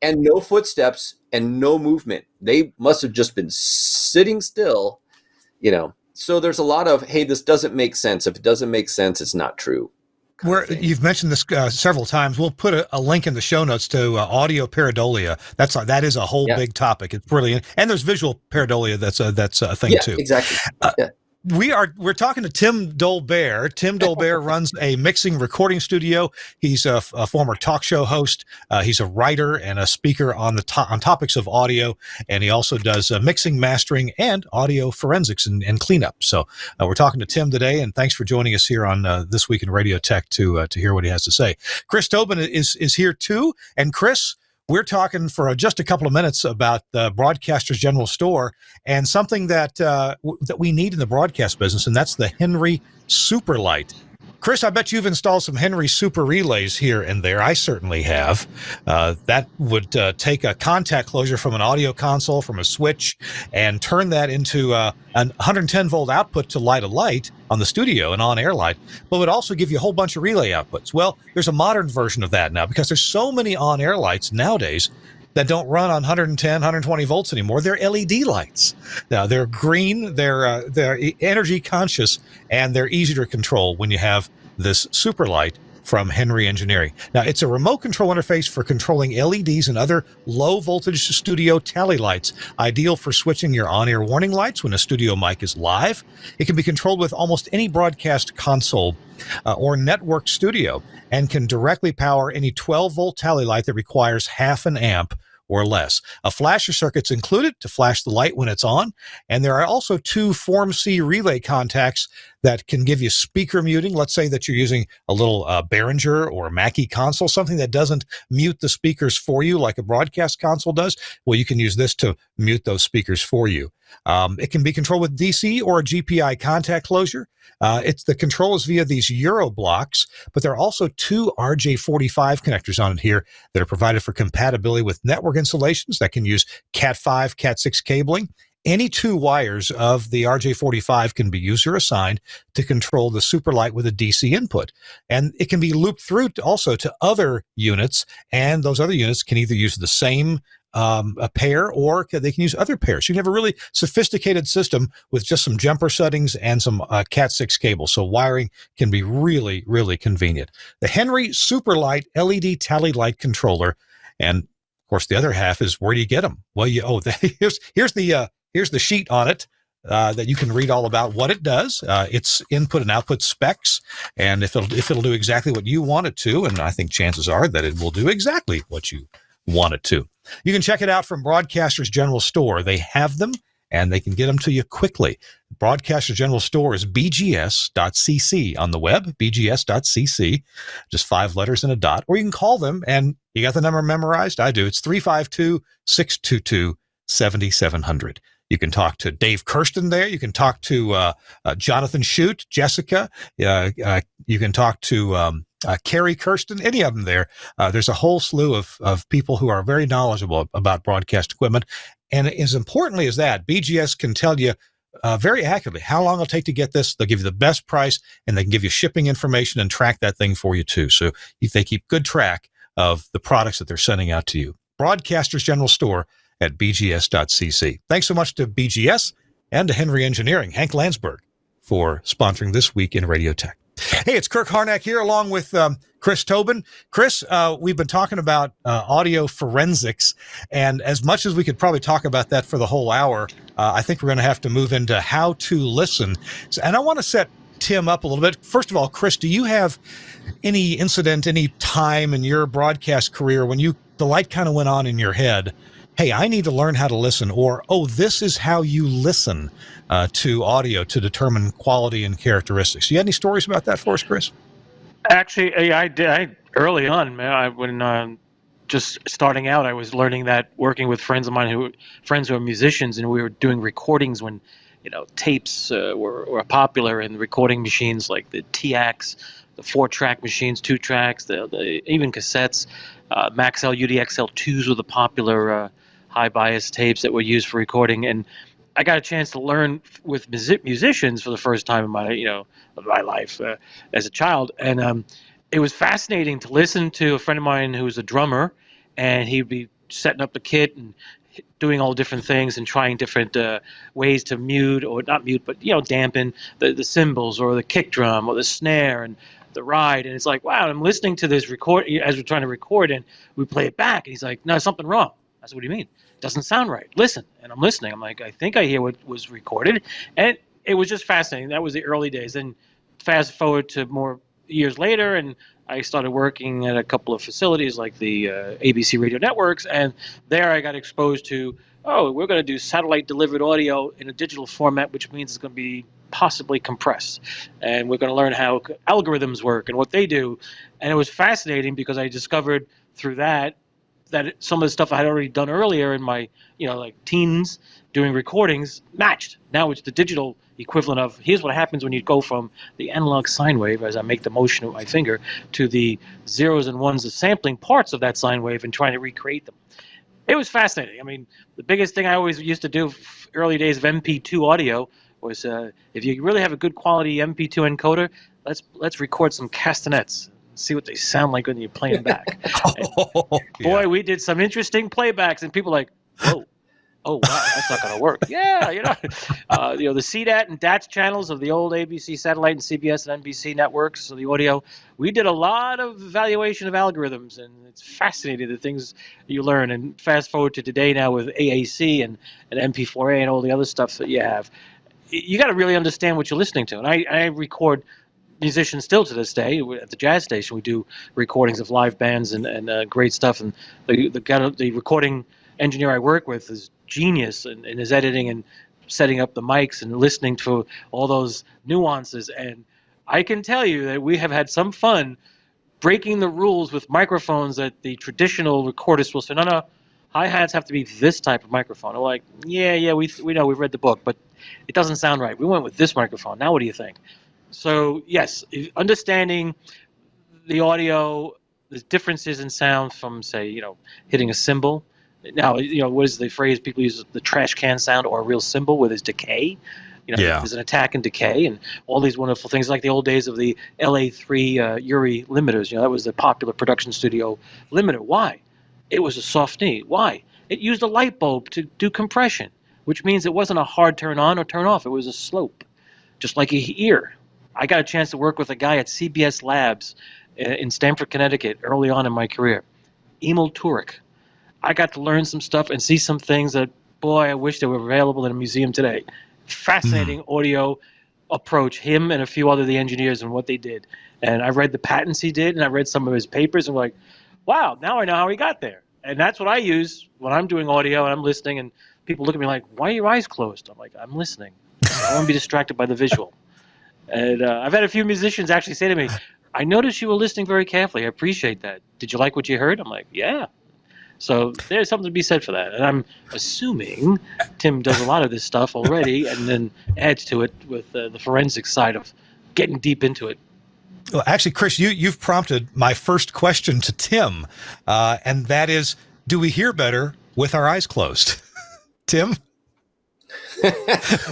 no footsteps and no movement. They must have just been sitting still, So there's a lot of, hey, this doesn't make sense. If it doesn't make sense, it's not true. You've mentioned this several times. We'll put a link in the show notes to audio pareidolia. That is a whole big topic. It's brilliant, and there's visual pareidolia. That's a thing too. Exactly. We're talking to Tim Dolbear. Tim Dolbear runs a mixing recording studio. He's a former talk show host. He's a writer and a speaker on topics of audio, and he also does mixing, mastering, and audio forensics and cleanup. So we're talking to Tim today, and thanks for joining us here on This Week in Radio Tech to hear what he has to say. Chris Tobin is here too, and Chris, we're talking for just a couple of minutes about the Broadcasters General Store and something that we need in the broadcast business, and that's the Henry Superlight. Chris, I bet you've installed some Henry Super Relays here and there. I certainly have. That would take a contact closure from an audio console, from a switch, and turn that into an 110-volt output to light a light on the studio, an on-air light, but would also give you a whole bunch of relay outputs. Well, there's a modern version of that now because there's so many on-air lights nowadays that don't run on 110, 120 volts anymore. They're LED lights. Now, they're green, they're energy conscious, and they're easy to control when you have this super light from Henry Engineering. Now, it's a remote control interface for controlling LEDs and other low-voltage studio tally lights, ideal for switching your on-air warning lights when a studio mic is live. It can be controlled with almost any broadcast console or network studio and can directly power any 12-volt tally light that requires half an amp or less. A flasher circuit's included to flash the light when it's on, and there are also 2 Form C relay contacts that can give you speaker muting. Let's say that you're using a little Behringer or Mackie console, something that doesn't mute the speakers for you like a broadcast console does. Well, you can use this to mute those speakers for you. It can be controlled with DC or a GPI contact closure. The control is via these Euro blocks, but there are also 2 RJ45 connectors on it here that are provided for compatibility with network installations that can use Cat5, Cat6 cabling. Any 2 wires of the RJ45 can be user assigned to control the superlight with a DC input. And it can be looped through also to other units, and those other units can either use the same a pair, or they can use other pairs. You can have a really sophisticated system with just some jumper settings and some Cat6 cables. So wiring can be really, really convenient. The Henry Superlight LED Tally Light Controller. And of course, the other half is where do you get them? Well, here's the sheet on it that you can read all about what it does. Its input and output specs, and if it'll do exactly what you want it to, and I think chances are that it will do exactly what you want it to. You can check it out from Broadcasters General Store. They have them, and they can get them to you quickly. Broadcasters General Store is bgs.cc on the web, bgs.cc, just 5 letters and a dot. Or you can call them, and you got the number memorized? I do. It's 352-622-7700. You can talk to Dave Kirsten there. You can talk to Jonathan Shute, Jessica. You can talk to Carrie Kirsten, any of them there. There's a whole slew of people who are very knowledgeable about broadcast equipment. And as importantly as that, BGS can tell you very accurately how long it'll take to get this. They'll give you the best price, and they can give you shipping information and track that thing for you too. So they keep good track of the products that they're sending out to you. Broadcasters General Store at bgs.cc. Thanks so much to BGS and to Henry Engineering, Hank Landsberg, for sponsoring This Week in Radio Tech. Hey, it's Kirk Harnack here along with Chris Tobin. Chris, we've been talking about audio forensics, and as much as we could probably talk about that for the whole hour, I think we're going to have to move into how to listen. And I want to set Tim up a little bit. First of all, Chris, do you have any incident, any time in your broadcast career when the light kind of went on in your head, hey, I need to learn how to listen, or, oh, this is how you listen to audio to determine quality and characteristics? You got any stories about that for us, Chris? Actually, I did. Early on, man, when just starting out, I was learning that working with friends of mine who are musicians, and we were doing recordings when, tapes were popular, and recording machines like the TX, the 4-track machines, 2 tracks, the even cassettes, Maxell UDXL2s were the popular high bias tapes that were used for recording. And I got a chance to learn with musicians for the first time in my life as a child, and it was fascinating to listen to a friend of mine who was a drummer, and he'd be setting up the kit and doing all different things and trying different ways to mute, or not mute, but dampen the cymbals or the kick drum or the snare and the ride. And it's like, wow, I'm listening to this record as we're trying to record, and we play it back, and he's like, no, something wrong. I said, what do you mean? It doesn't sound right. Listen. And I'm listening. I'm like, I think I hear what was recorded. And it was just fascinating. That was the early days. Then fast forward to more years later, and I started working at a couple of facilities like the ABC radio networks, and there I got exposed to, we're going to do satellite delivered audio in a digital format, which means it's going to be possibly compressed, and we're going to learn how algorithms work and what they do. And it was fascinating because I discovered through that some of the stuff I had already done earlier in my like teens doing recordings matched. Now it's the digital equivalent of, here's what happens when you go from the analog sine wave, as I make the motion with my finger, to the zeros and ones, the sampling parts of that sine wave, and trying to recreate them. It was fascinating. I mean, the biggest thing I always used to do early days of MP2 audio was, if you really have a good quality MP2 encoder, let's record some castanets, see what they sound like when you play them back. Boy, we did some interesting playbacks, and people like, whoa, oh wow, that's not going to work. Yeah, the CDAT and DATS channels of the old ABC satellite and CBS and NBC networks, so the audio. We did a lot of evaluation of algorithms, and it's fascinating the things you learn. And fast forward to today now with AAC and MP4A and all the other stuff that you have, you got to really understand what you're listening to. And I record musicians still to this day at the jazz station. We do recordings of live bands and great stuff, and the recording engineer I work with is genius in his editing and setting up the mics and listening to all those nuances. And I can tell you that we have had some fun breaking the rules with microphones that the traditional recordist will say, no, hi-hats have to be this type of microphone. I'm like, yeah, we know, we've read the book, but it doesn't sound right. We went with this microphone. Now what do you think? So, yes, understanding the audio, the differences in sound from, say, hitting a cymbal. Now, what is the phrase people use, the trash can sound or a real cymbal where there's decay? There's an attack and decay and all these wonderful things, like the old days of the LA3 URI limiters. That was the popular production studio limiter. Why? It was a soft knee. Why? It used a light bulb to do compression, which means it wasn't a hard turn on or turn off. It was a slope, just like a ear. I got a chance to work with a guy at CBS Labs in Stamford, Connecticut, early on in my career, Emil Turek. I got to learn some stuff and see some things that, boy, I wish they were available in a museum today. Fascinating audio approach, him and a few other the engineers and what they did. And I read the patents he did, and I read some of his papers, and I'm like, wow, now I know how he got there. And that's what I use when I'm doing audio and I'm listening, and people look at me like, why are your eyes closed? I'm like, I'm listening. I don't want to be distracted by the visual. And I've had a few musicians actually say to me, I noticed you were listening very carefully. I appreciate that. Did you like what you heard? I'm like, yeah. So there's something to be said for that. And I'm assuming Tim does a lot of this stuff already and then adds to it with the forensic side of getting deep into it. Well, actually, Chris, you've prompted my first question to Tim, and that is, do we hear better with our eyes closed? Tim?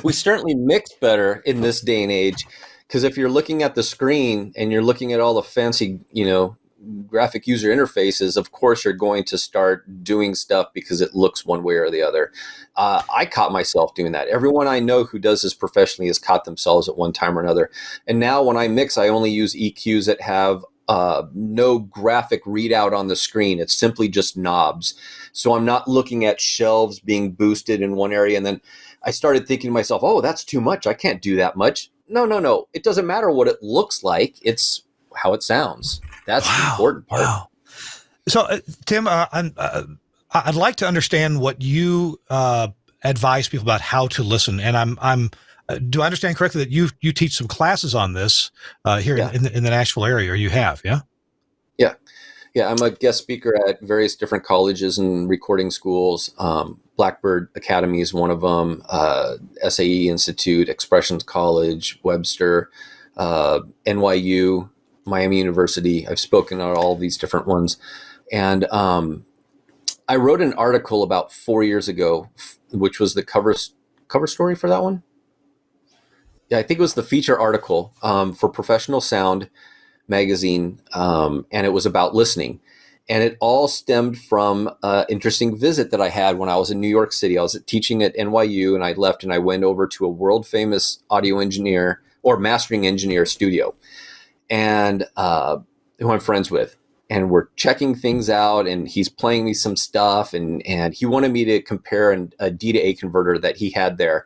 We certainly mix better in this day and age, because if you're looking at the screen and you're looking at all the fancy, graphic user interfaces, of course you're going to start doing stuff because it looks one way or the other. I caught myself doing that. Everyone I know who does this professionally has caught themselves at one time or another. And now when I mix, I only use EQs that have no graphic readout on the screen. It's simply just knobs. So I'm not looking at shelves being boosted in one area. And then I started thinking to myself, oh, that's too much. I can't do that much. No. It doesn't matter what it looks like. It's how it sounds. That's the important part. Wow. So, Tim, I'd like to understand what you advise people about how to listen. And do I understand correctly that you teach some classes on this here in the Nashville area, or you have, yeah? Yeah, I'm a guest speaker at various different colleges and recording schools. Blackbird Academy is one of them, SAE Institute, Expressions College, Webster, NYU, Miami University. I've spoken at all of these different ones. And I wrote an article about 4 years ago, which was the cover story for that one. Yeah, I think it was the feature article for Professional Sound magazine, and it was about listening. And it all stemmed from an interesting visit that I had when I was in New York City. I was teaching at NYU, and I left and I went over to a world famous audio engineer or mastering engineer studio, and who I'm friends with. And we're checking things out, and he's playing me some stuff, and he wanted me to compare a D to A converter that he had there.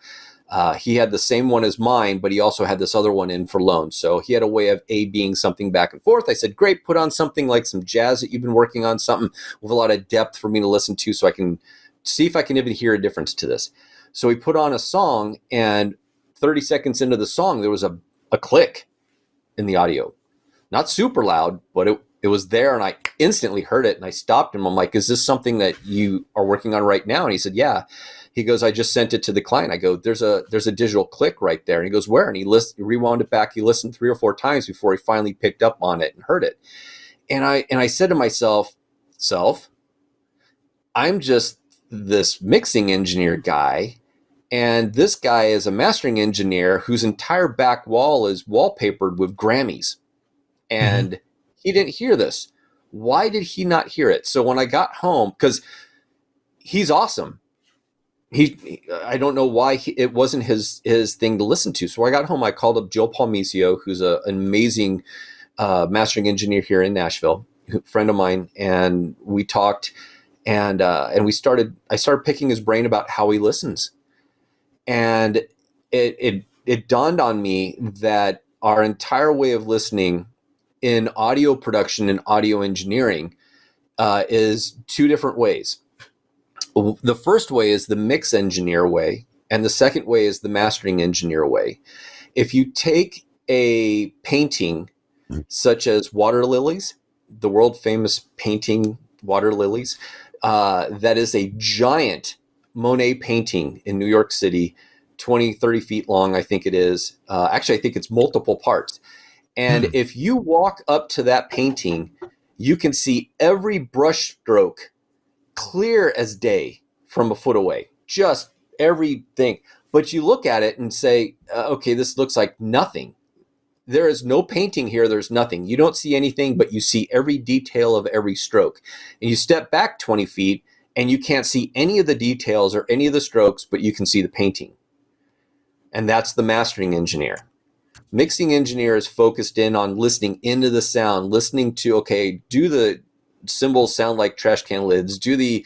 He had the same one as mine, but he also had this other one in for loan. So he had a way of A-Bing something back and forth. I said, great, put on something like some jazz that you've been working on, something with a lot of depth for me to listen to so I can see if I can even hear a difference to this. So he put on a song, and 30 seconds into the song, there was a click in the audio. Not super loud, but it was there, and I instantly heard it, and I stopped him. I'm like, is this something that you are working on right now? And he said, yeah. He goes, I just sent it to the client. I go, there's a digital click right there. And he goes, where? And he rewound it back. He listened 3 or 4 times before he finally picked up on it and heard it. And I said to myself, I'm just this mixing engineer guy, and this guy is a mastering engineer whose entire back wall is wallpapered with Grammys. And he didn't hear this. Why did he not hear it? So when I got home, because he's awesome. I don't know why it wasn't his thing to listen to. So when I got home, I called up Joe Palmisio, who's an amazing mastering engineer here in Nashville, a friend of mine, and we talked, and I started picking his brain about how he listens, and it dawned on me that our entire way of listening in audio production and audio engineering is 2 different ways. The first way is the mix engineer way, and the second way is the mastering engineer way. If you take a painting such as water lilies, the world famous painting water lilies, that is a giant Monet painting in New York City, 20, 30 feet long, I think it is. Actually, I think it's multiple parts. And if you walk up to that painting, you can see every brush stroke clear as day from a foot away, just everything. But you look at it and say, okay, this looks like nothing. There is no painting here. There's nothing. You don't see anything, but you see every detail of every stroke. And you step back 20 feet and you can't see any of the details or any of the strokes, but you can see the painting. And that's the mastering engineer. Mixing engineer is focused in on listening into the sound, listening to, okay, do the cymbals sound like trash can lids, do the,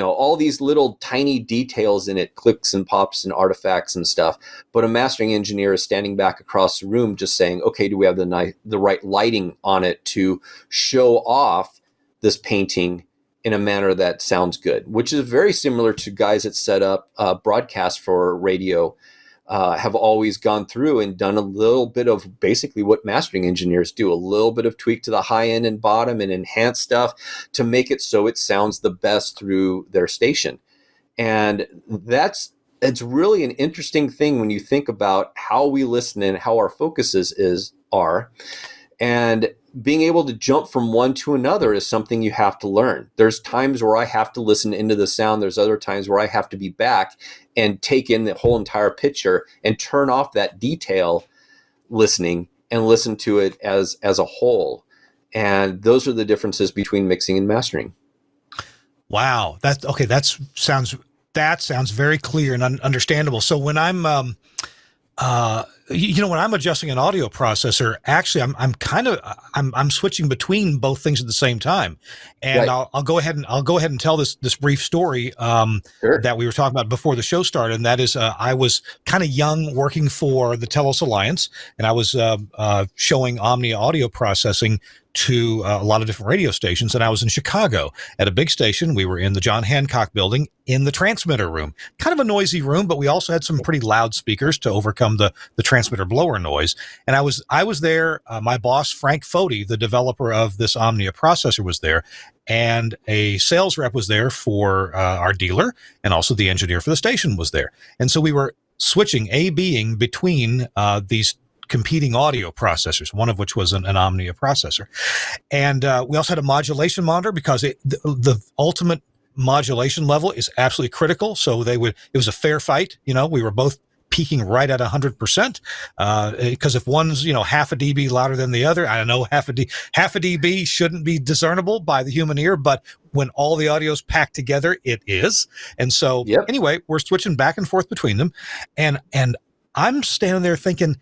all these little tiny details in it, clicks and pops and artifacts and stuff. But a mastering engineer is standing back across the room just saying, okay, do we have the right lighting on it to show off this painting in a manner that sounds good, which is very similar to guys that set up broadcast for radio, have always gone through and done a little bit of basically what mastering engineers do, a little bit of tweak to the high end and bottom and enhance stuff to make it so it sounds the best through their station. And it's really an interesting thing when you think about how we listen and how our focuses are. And being able to jump from one to another is something you have to learn. There's times where I have to listen into the sound. There's other times where I have to be back and take in the whole entire picture and turn off that detail listening and listen to it as a whole. And those are the differences between mixing and mastering. Wow. That's okay. That sounds very clear and understandable. So when I'm, when I'm adjusting an audio processor, actually, I'm switching between both things at the same time, and right. I'll go ahead and tell this brief story Sure. that we were talking about before the show started, and that is I was kind of young working for the Telos Alliance, and I was showing Omnia audio processing to a lot of different radio stations. And I was in Chicago at a big station. We were in the John Hancock building in the transmitter room, kind of a noisy room, but we also had some pretty loud speakers to overcome the transmitter blower noise. And I was there. My boss, Frank Foti, the developer of this Omnia processor, was there, and a sales rep was there for our dealer, and also the engineer for the station was there. And so we were switching, A-Bing between these competing audio processors, one of which was an Omnia processor. And we also had a modulation monitor because the ultimate modulation level is absolutely critical. So it was a fair fight. We were both peaking right at 100%. Because if one's, half a dB louder than the other, I don't know, half a dB shouldn't be discernible by the human ear, but when all the audio's packed together, it is. And so Anyway, we're switching back and forth between them. And I'm standing there thinking,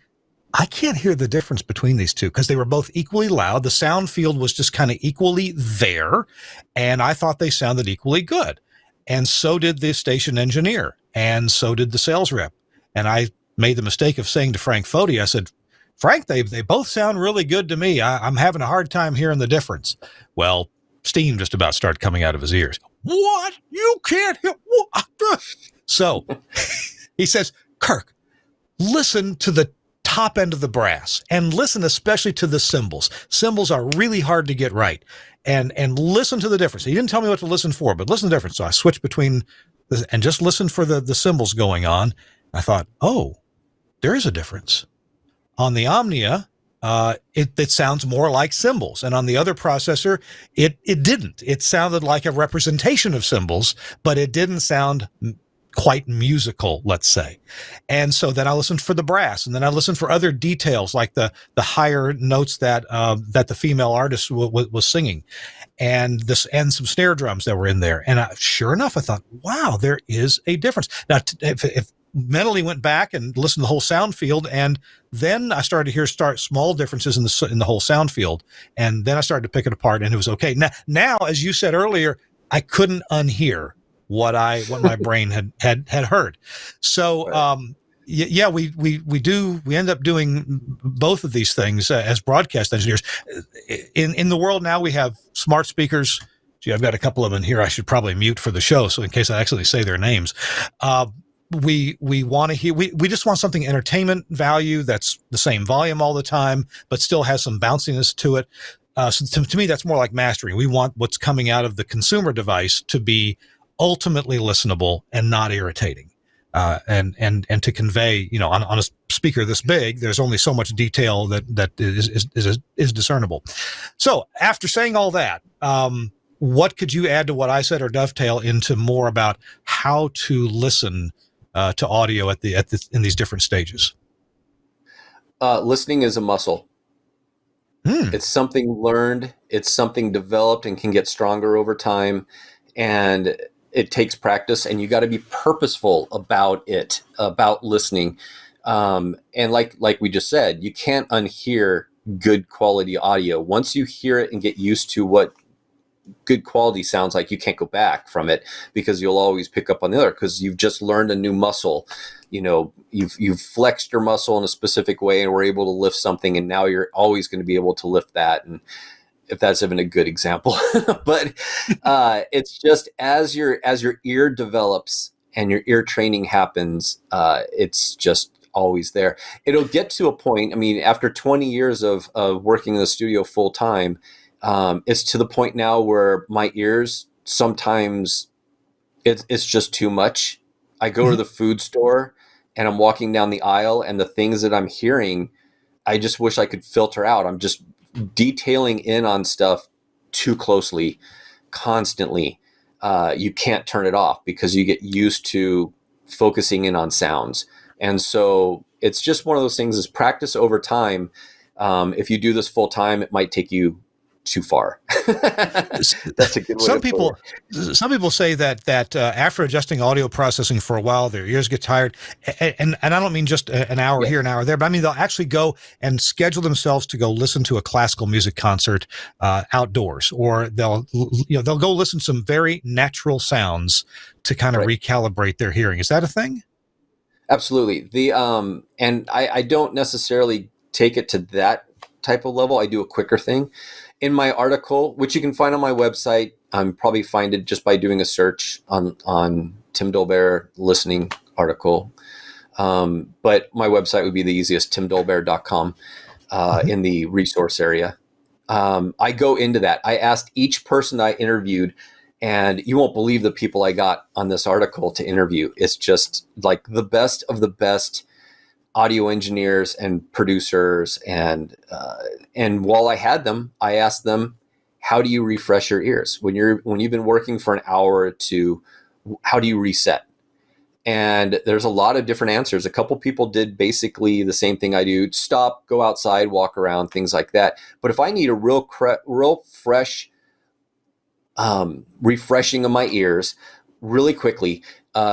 I can't hear the difference between these two because they were both equally loud. The sound field was just kind of equally there, and I thought they sounded equally good. And so did the station engineer, and so did the sales rep. And I made the mistake of saying to Frank Foti, I said, Frank, they both sound really good to me. I'm having a hard time hearing the difference. Well, steam just about started coming out of his ears. What? You can't hear? What? So he says, Kirk, listen to the top end of the brass and listen especially to the cymbals. Cymbals are really hard to get right, and listen to the difference. He didn't tell me what to listen for, but listen to the difference. So I switched between this and just listened for the cymbals going on. I thought, oh, there is a difference. On the Omnia, it sounds more like cymbals, and on the other processor, it didn't. It sounded like a representation of cymbals, but it didn't sound quite musical, let's say. And so then I listened for the brass, and then I listened for other details like the higher notes that the female artist was singing, and some snare drums that were in there. And sure enough, I thought, wow, there is a difference. Now, if mentally went back and listened to the whole sound field, and then I started to hear small differences in the whole sound field, and then I started to pick it apart, and it was okay. Now, as you said earlier, I couldn't unhear what my brain had heard. So, right. We end up doing both of these things as broadcast engineers. In the world now, we have smart speakers Gee, I've got a couple of them in here I should probably mute for the show, so in case I actually say their names. We want to hear, we just want something entertainment value that's the same volume all the time, but still has some bounciness to it. So to me, that's more like mastering. We want what's coming out of the consumer device to be ultimately listenable and not irritating. And to convey, on a speaker this big, there's only so much detail that is discernible. So after saying all that, what could you add to what I said or dovetail into more about how to listen to audio in these different stages? Listening is a muscle. It's something learned, it's something developed and can get stronger over time. And it takes practice, and you got to be purposeful about it, about listening. And like we just said, you can't unhear good quality audio. Once you hear it and get used to what good quality sounds like, you can't go back from it, because you'll always pick up on the other, because you've just learned a new muscle. You've flexed your muscle in a specific way and were able to lift something, and now you're always going to be able to lift that. And if that's even a good example, but it's just as your ear develops and your ear training happens, it's just always there. It'll get to a point. I mean, after 20 years of working in the studio full time, it's to the point now where my ears sometimes it's just too much. I go to the food store and I'm walking down the aisle, and the things that I'm hearing, I just wish I could filter out. I'm just detailing in on stuff too closely, constantly. You can't turn it off because you get used to focusing in on sounds. And so it's just one of those things, is practice over time. If you do this full time, it might take you too far. That's a good way. Some people say that after adjusting audio processing for a while, their ears get tired, and I don't mean just an hour here, an hour there, but I mean they'll actually go and schedule themselves to go listen to a classical music concert outdoors, or they'll go listen to some very natural sounds to kind of recalibrate their hearing. Is that a thing? Absolutely. And I don't necessarily take it to that type of level. I do a quicker thing. In my article, which you can find on my website, probably find it just by doing a search on Tim Dolbear listening article. But my website would be the easiest, timdolbear.com, in the resource area. I go into that. I asked each person I interviewed, and you won't believe the people I got on this article to interview. It's just like the best of the best audio engineers and producers, and while I had them, I asked them, how do you refresh your ears when you've been working for an hour or two? How do you reset? And there's a lot of different answers. A couple people did basically the same thing I do: stop, go outside, walk around, things like that. But if I need a real fresh refreshing of my ears really quickly,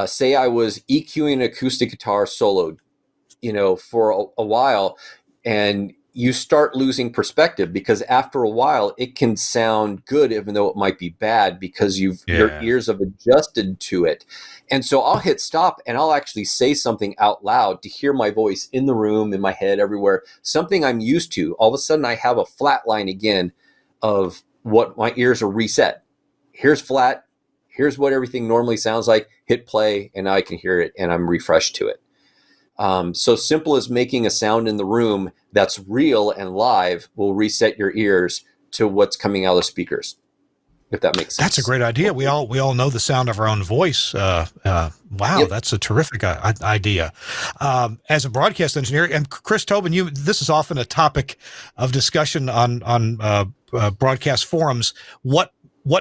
say I was EQing an acoustic guitar soloed, for a while, and you start losing perspective, because after a while it can sound good even though it might be bad, because your ears have adjusted to it. And so I'll hit stop and I'll actually say something out loud to hear my voice in the room, in my head, everywhere, something I'm used to. All of a sudden I have a flat line again of what my ears are reset. Here's flat, here's what everything normally sounds like, hit play, and now I can hear it and I'm refreshed to it. So simple as making a sound in the room that's real and live will reset your ears to what's coming out of the speakers, if that makes sense. That's a great idea. We all know the sound of our own voice. Wow, That's a terrific idea. As a broadcast engineer, and Chris Tobin, this is often a topic of discussion on broadcast forums. What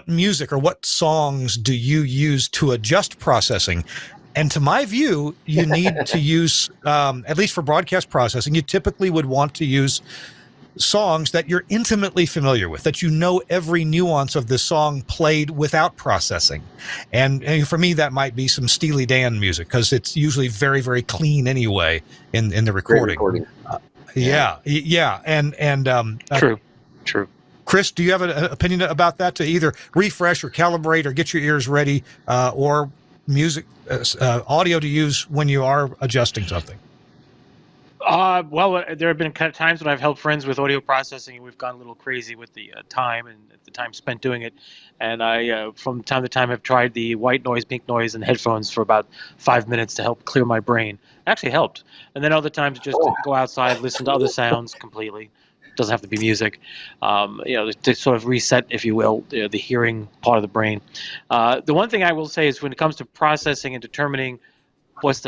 music or what songs do you use to adjust processing? And to my view, you need to use, at least for broadcast processing, you typically would want to use songs that you're intimately familiar with, that you know every nuance of the song played without processing. And for me, that might be some Steely Dan music, because it's usually very, very clean anyway in the recording. Great recording. Yeah. And True. Chris, do you have an opinion about that, to either refresh or calibrate or get your ears ready, or music, audio to use when you are adjusting something? Well, there have been kind of times when I've helped friends with audio processing, and we've gone a little crazy with the time and the time spent doing it. And I, from time to time, have tried the white noise, pink noise, and headphones for about 5 minutes to help clear my brain. It actually helped. And then other times, just to go outside, listen to other sounds completely. Doesn't have to be music. To sort of reset, if you will, the hearing part of the brain. The one thing I will say is when it comes to processing and determining which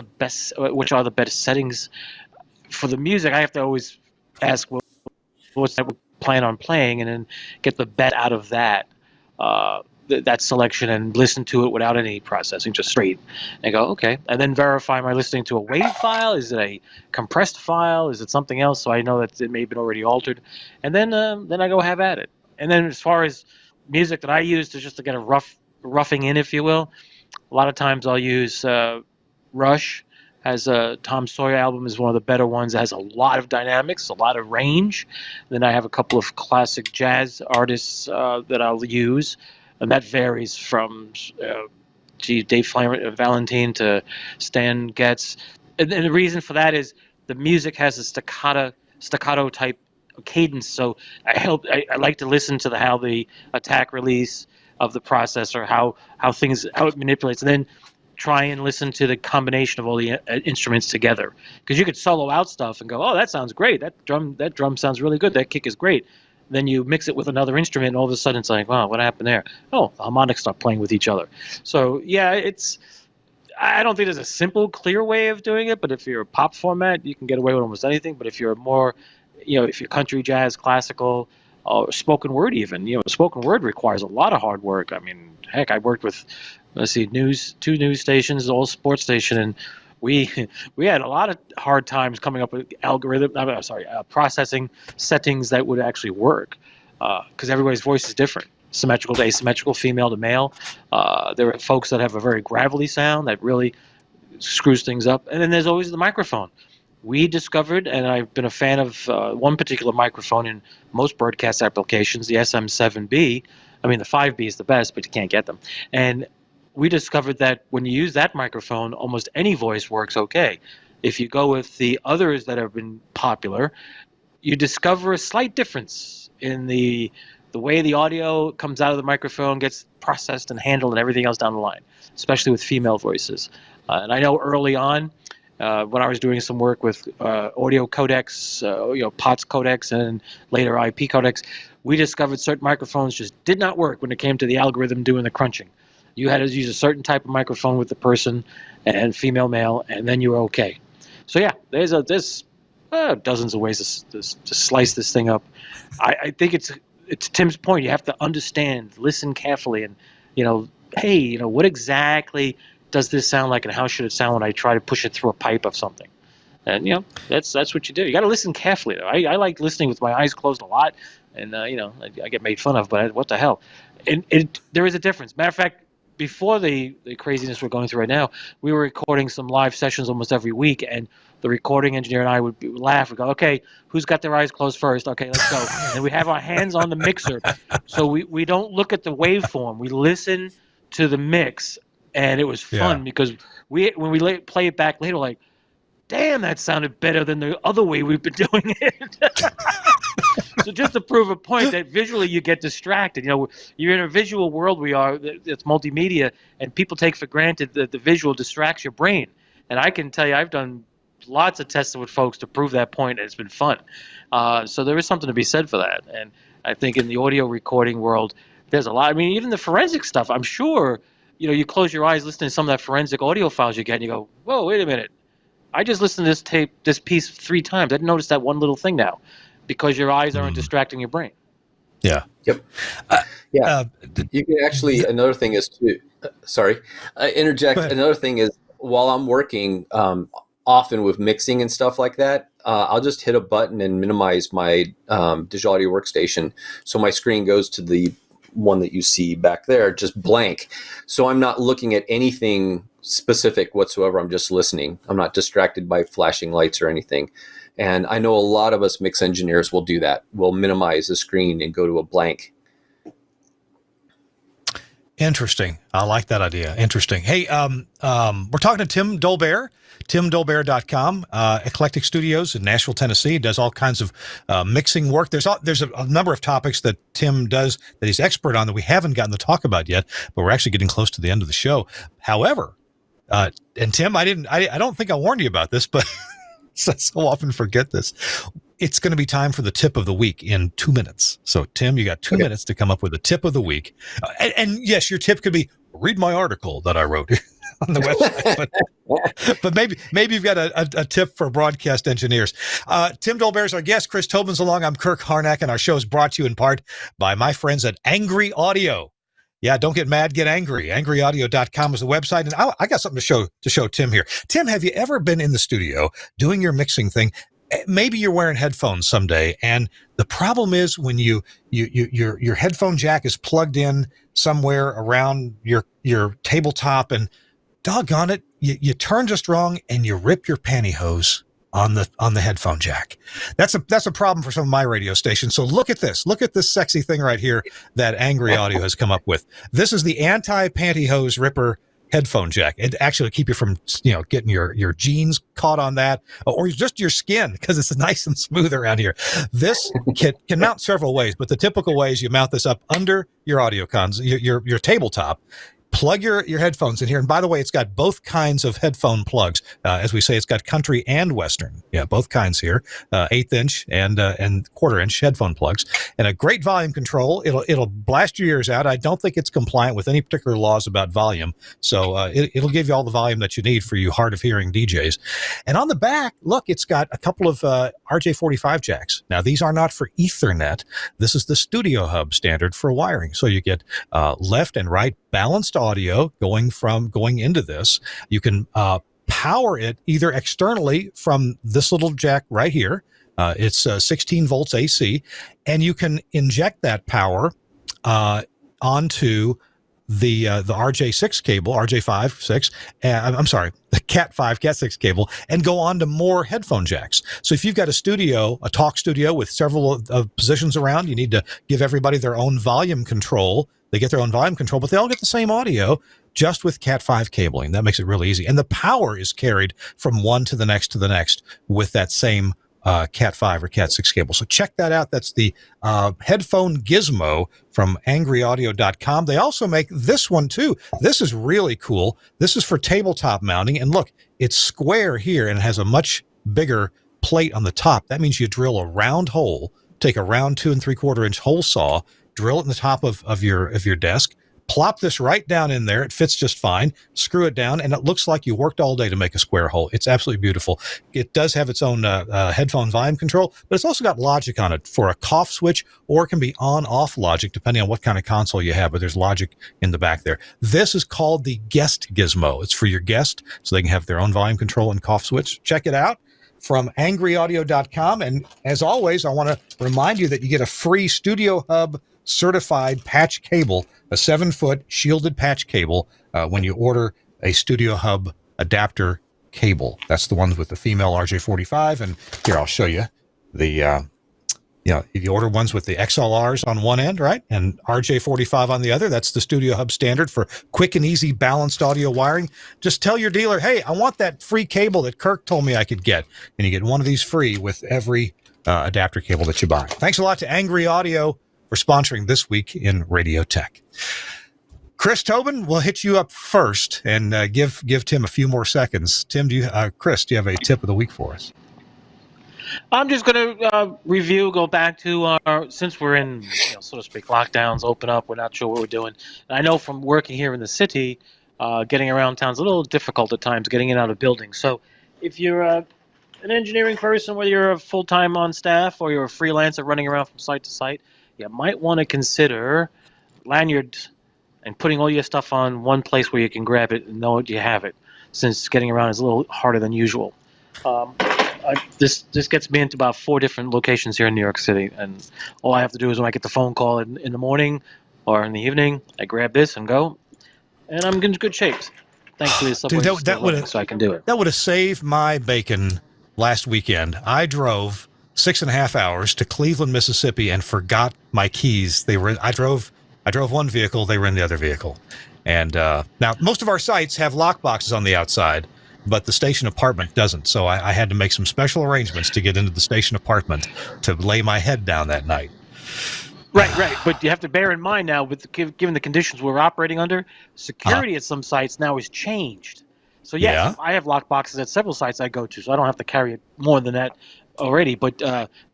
are the best settings for the music, I have to always ask, what's that we plan on playing, and then get the bet out of that that selection and listen to it without any processing, just straight, and go, okay. And then verify, am I listening to a WAV file? Is it a compressed file? Is it something else? So I know that it may have been already altered. And then I go have at it. And then as far as music that I use to get a roughing in, if you will, a lot of times I'll use Rush. Has a Tom Sawyer album is one of the better ones. It has a lot of dynamics, a lot of range. Then I have a couple of classic jazz artists that I'll use, and that varies from Dave Valentine to Stan Getz. And the reason for that is the music has a staccato type cadence. So I like to listen to how the attack release of the processor, how it manipulates, and then try and listen to the combination of all the instruments together, because you could solo out stuff and go, oh, that sounds great, that drum sounds really good, that kick is great. Then you mix it with another instrument, and all of a sudden it's like, wow, what happened there? Oh, the harmonics start playing with each other. So yeah, I don't think there's a simple, clear way of doing it, but if you're a pop format, you can get away with almost anything. But if you're more, if you're country, jazz, classical, or spoken word even, spoken word requires a lot of hard work. I mean, heck, I worked with, two news stations, all sports station, and we had a lot of hard times coming up with processing settings that would actually work, because everybody's voice is different, symmetrical to asymmetrical, female to male. There are folks that have a very gravelly sound that really screws things up, and then there's always the microphone. We discovered, and I've been a fan of one particular microphone in most broadcast applications, the SM7B. I mean, the 5B is the best, but you can't get them. And we discovered that when you use that microphone, almost any voice works okay. If you go with the others that have been popular, you discover a slight difference in the way the audio comes out of the microphone, gets processed and handled, and everything else down the line, especially with female voices. And I know early on, when I was doing some work with audio codecs, POTS codecs, and later IP codecs, we discovered certain microphones just did not work when it came to the algorithm doing the crunching. You had to use a certain type of microphone with the person, and female, male, and then you were okay. So yeah, there's dozens of ways to slice this thing up. I think it's Tim's point. You have to understand, listen carefully, and hey, what exactly does this sound like, and how should it sound when I try to push it through a pipe of something? And that's what you do. You got to listen carefully. Though. I like listening with my eyes closed a lot, and I get made fun of, but what the hell? And there is a difference. Matter of fact, before the craziness we're going through right now, we were recording some live sessions almost every week, and the recording engineer and I would laugh and go, okay, who's got their eyes closed first? Okay, let's go. And we have our hands on the mixer, so we don't look at the waveform. We listen to the mix, and it was fun because when we play it back later, like, damn, that sounded better than the other way we've been doing it. So just to prove a point that visually you get distracted. You're in a visual world it's multimedia, and people take for granted that the visual distracts your brain. And I can tell you, I've done lots of tests with folks to prove that point, and it's been fun. So there is something to be said for that. And I think in the audio recording world, there's a lot. I mean, even the forensic stuff, I'm sure, you close your eyes, listen to some of that forensic audio files you get, and you go, whoa, wait a minute. I just listened to this piece 3 times. I didn't notice that one little thing now, because your eyes aren't distracting your brain. Yeah. Yep. You can actually, another thing is to, interject. Another thing is, while I'm working, often with mixing and stuff like that, I'll just hit a button and minimize my digital audio workstation. So my screen goes to the one that you see back there, just blank. So I'm not looking at anything specific whatsoever. I'm just listening. I'm not distracted by flashing lights or anything. And I know a lot of us mix engineers will do that. We'll minimize the screen and go to a blank. Interesting. I like that idea. Interesting. Hey, we're talking to Tim Dolbear, timdolbear.com, Eclectic Studios in Nashville, Tennessee. He does all kinds of mixing work. There's a number of topics that Tim does that he's expert on that we haven't gotten to talk about yet, but we're actually getting close to the end of the show. However, and Tim, I don't think I warned you about this, but I so often forget this. It's going to be time for the tip of the week in 2 minutes. So, Tim, you got 2 minutes to come up with a tip of the week. And yes, your tip could be read my article that I wrote on the website. But maybe you've got a tip for broadcast engineers. Tim Dolbear is our guest. Chris Tobin's along. I'm Kirk Harnack, and our show is brought to you in part by my friends at Angry Audio. Yeah, don't get mad, get angry. AngryAudio.com is the website. And I got something to show Tim here. Tim, have you ever been in the studio doing your mixing thing? Maybe you're wearing headphones someday, and the problem is when your headphone jack is plugged in somewhere around your tabletop, and doggone it, you turn just wrong and you rip your pantyhose on the headphone jack. That's a problem for some of my radio stations. So look at this sexy thing right here that Angry Audio has come up with. This is the anti-pantyhose ripper headphone jack. It actually keep you from, getting your jeans caught on that, or just your skin, because it's nice and smooth around here. This kit can mount several ways, but the typical way is you mount this up under your audio your tabletop. Plug your headphones in here. And by the way, it's got both kinds of headphone plugs. As we say, it's got country and Western. Yeah, both kinds here. 1/8 inch and 1/4 inch headphone plugs. And a great volume control. It'll blast your ears out. I don't think it's compliant with any particular laws about volume. So it'll give you all the volume that you need for you hard of hearing DJs. And on the back, look, it's got a couple of RJ45 jacks. Now, these are not for Ethernet. This is the Studio Hub standard for wiring. So you get left and right balanced audio going into this. You can power it either externally from this little jack right here. It's 16 volts AC, and you can inject that power onto the RJ6 cable, the Cat 5, Cat 6 cable, and go on to more headphone jacks. So if you've got a talk studio with several of positions around, you need to give everybody their own volume control. They get their own volume control, but they all get the same audio just with Cat 5 cabling. That makes it really easy. And the power is carried from one to the next with that same Cat 5 or Cat 6 cable. So check that out. That's the headphone gizmo from angryaudio.com. They also make this one too. This is really cool. This is for tabletop mounting. And look, it's square here and it has a much bigger plate on the top. That means you drill a round hole, take a round 2 3/4 inch hole saw, drill it in the top of your desk, plop this right down in there. It fits just fine. Screw it down, and it looks like you worked all day to make a square hole. It's absolutely beautiful. It does have its own headphone volume control, but it's also got logic on it for a cough switch, or it can be on-off logic depending on what kind of console you have, but there's logic in the back there. This is called the Guest Gizmo. It's for your guest, so they can have their own volume control and cough switch. Check it out from angryaudio.com. And as always, I want to remind you that you get a free Studio Hub certified patch cable, a 7-foot shielded patch cable, when you order a Studio Hub adapter cable. That's the ones with the female RJ45. And here, I'll show you the, if you order ones with the XLRs on one end, right, and RJ45 on the other, that's the Studio Hub standard for quick and easy balanced audio wiring. Just tell your dealer, hey, I want that free cable that Kirk told me I could get. And you get one of these free with every adapter cable that you buy. Thanks a lot to Angry Audio for sponsoring this week in Radio Tech. Chris Tobin, we'll hit you up first and give Tim a few more seconds. Tim, Chris, do you have a tip of the week for us? I'm just going to go back to since we're in, so to speak, lockdowns, open up, we're not sure what we're doing. And I know from working here in the city, getting around town's a little difficult at times, getting in and out of buildings. So if you're an engineering person, whether you're a full-time on staff or you're a freelancer running around from site to site, you might want to consider lanyards and putting all your stuff on one place where you can grab it and know you have it, since getting around is a little harder than usual. This gets me into about 4 different locations here in New York City, and all I have to do is when I get the phone call in the morning or in the evening, I grab this and go, and I'm in good shape. Thankfully, so I can do it. That would have saved my bacon last weekend. I drove 6.5 hours to Cleveland, Mississippi, and forgot my keys. I drove I drove one vehicle, they were in the other vehicle. And now most of our sites have lock boxes on the outside, but the station apartment doesn't. So I had to make some special arrangements to get into the station apartment to lay my head down that night. Right. But you have to bear in mind now, given the conditions we're operating under, security at some sites now is changed. So yes, I have lock boxes at several sites I go to, so I don't have to carry more than that already. But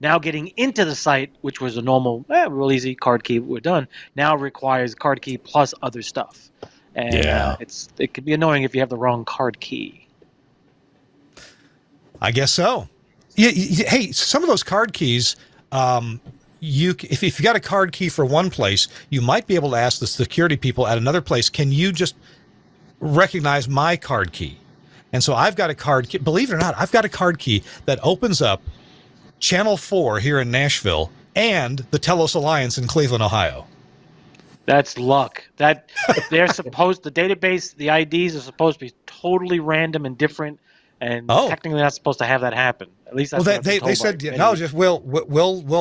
now getting into the site, which was a normal, real easy card key, we're done, now requires card key plus other stuff. And it can be annoying if you have the wrong card key. I guess so. Hey, some of those card keys, if you got a card key for one place, you might be able to ask the security people at another place, can you just recognize my card key? And so I've got a card key, believe it or not, I've got a card key that opens up Channel 4 here in Nashville and the Telos Alliance in Cleveland, Ohio. That's luck. That they're supposed, the database, the IDs are supposed to be totally random and different, and technically not supposed to have that happen. At least that's what they said no. Just we'll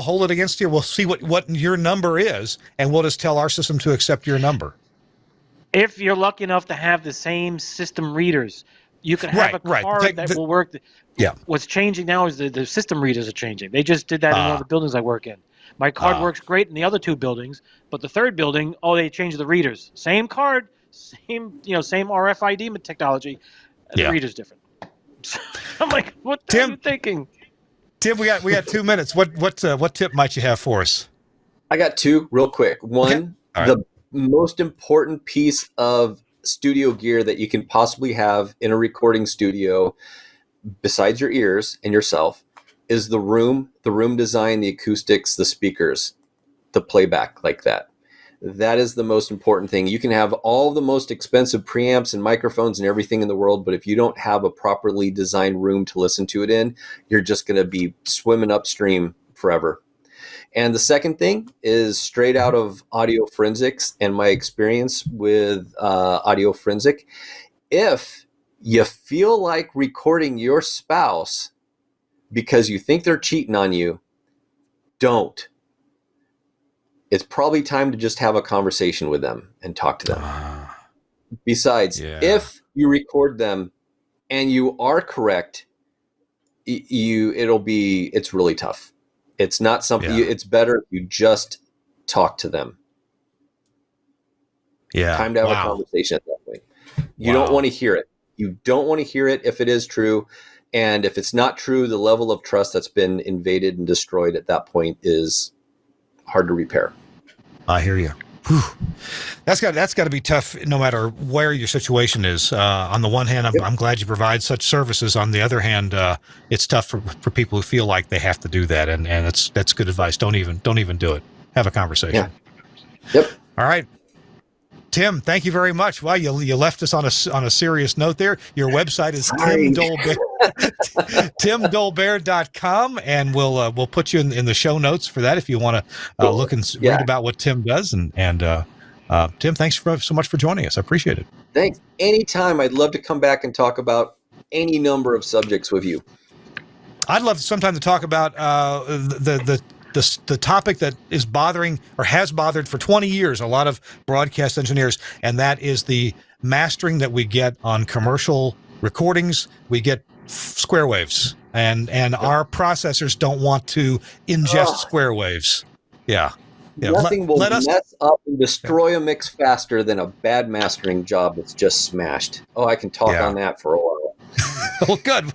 hold it against you. We'll see what your number is, and we'll just tell our system to accept your number. If you're lucky enough to have the same system readers, you can have a card that will work. Yeah. What's changing now is the system readers are changing. They just did that in one of the buildings I work in. My card works great in the other two buildings, but the third building, they changed the readers. Same card, same RFID technology, and the reader's different. I'm like, what are you thinking? Tim, we got 2 minutes. What tip might you have for us? I got two real quick. One, the most important piece of studio gear that you can possibly have in a recording studio, besides your ears and yourself, is the room design, the acoustics, the speakers, the playback like that. That is the most important thing. You can have all the most expensive preamps and microphones and everything in the world, but if you don't have a properly designed room to listen to it in, you're just going to be swimming upstream forever. And the second thing is straight out of audio forensics and my experience with audio forensic. If you feel like recording your spouse because you think they're cheating on you, don't. It's probably time to just have a conversation with them and talk to them. Besides, if you record them and you are correct, it's really tough. It's not something. It's better if you just talk to them. Yeah, time to have a conversation at that point. You don't want to hear it. You don't want to hear it if it is true, and if it's not true, the level of trust that's been invaded and destroyed at that point is hard to repair. I hear you. Whew. That's got to be tough, no matter where your situation is. On the one hand, I'm glad you provide such services. On the other hand, it's tough for people who feel like they have to do that, and that's good advice. Don't even do it. Have a conversation. Yeah. Yep. All right. Tim, thank you very much. Wow, you left us on a serious note there. Your website is timdolbear.com, and we'll put you in the show notes for that if you want to look and read about what Tim does. And Tim, thanks so much for joining us. I appreciate it. Thanks. Anytime. I'd love to come back and talk about any number of subjects with you. I'd love sometime to talk about the topic that is bothering or has bothered for 20 years a lot of broadcast engineers, and that is the mastering that we get on commercial recordings. We get square waves, and our processors don't want to ingest square waves. Nothing will mess up and destroy a mix faster than a bad mastering job that's just smashed. I can talk on that for a while. Well, good.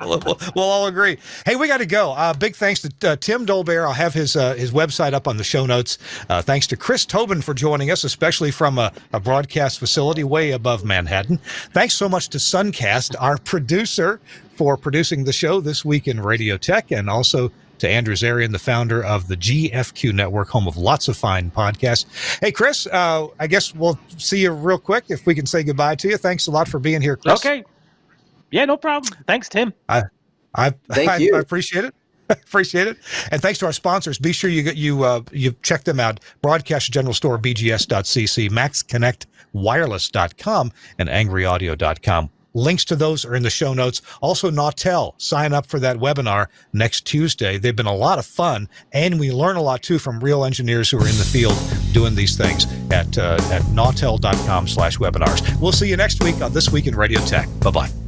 We'll all agree. Hey, we got to go. Big thanks to Tim Dolbear. I'll have his website up on the show notes. Thanks to Chris Tobin for joining us, especially from a broadcast facility way above Manhattan. Thanks so much to Suncast, our producer, for producing the show this week in Radio Tech, and also to Andrew Zarian, the founder of the GFQ Network, home of lots of fine podcasts. Hey, Chris, I guess we'll see you real quick if we can say goodbye to you. Thanks a lot for being here, Chris. Okay. Yeah, no problem. Thanks, Tim. Thank you. I appreciate it. Appreciate it. And thanks to our sponsors. Be sure you check them out. Broadcast General Store, BGS.cc, MaxConnect Wireless.com, and AngryAudio.com. Links to those are in the show notes. Also, Nautel, sign up for that webinar next Tuesday. They've been a lot of fun, and we learn a lot, too, from real engineers who are in the field doing these things at nautel.com/webinars. We'll see you next week on This Week in Radio Tech. Bye-bye.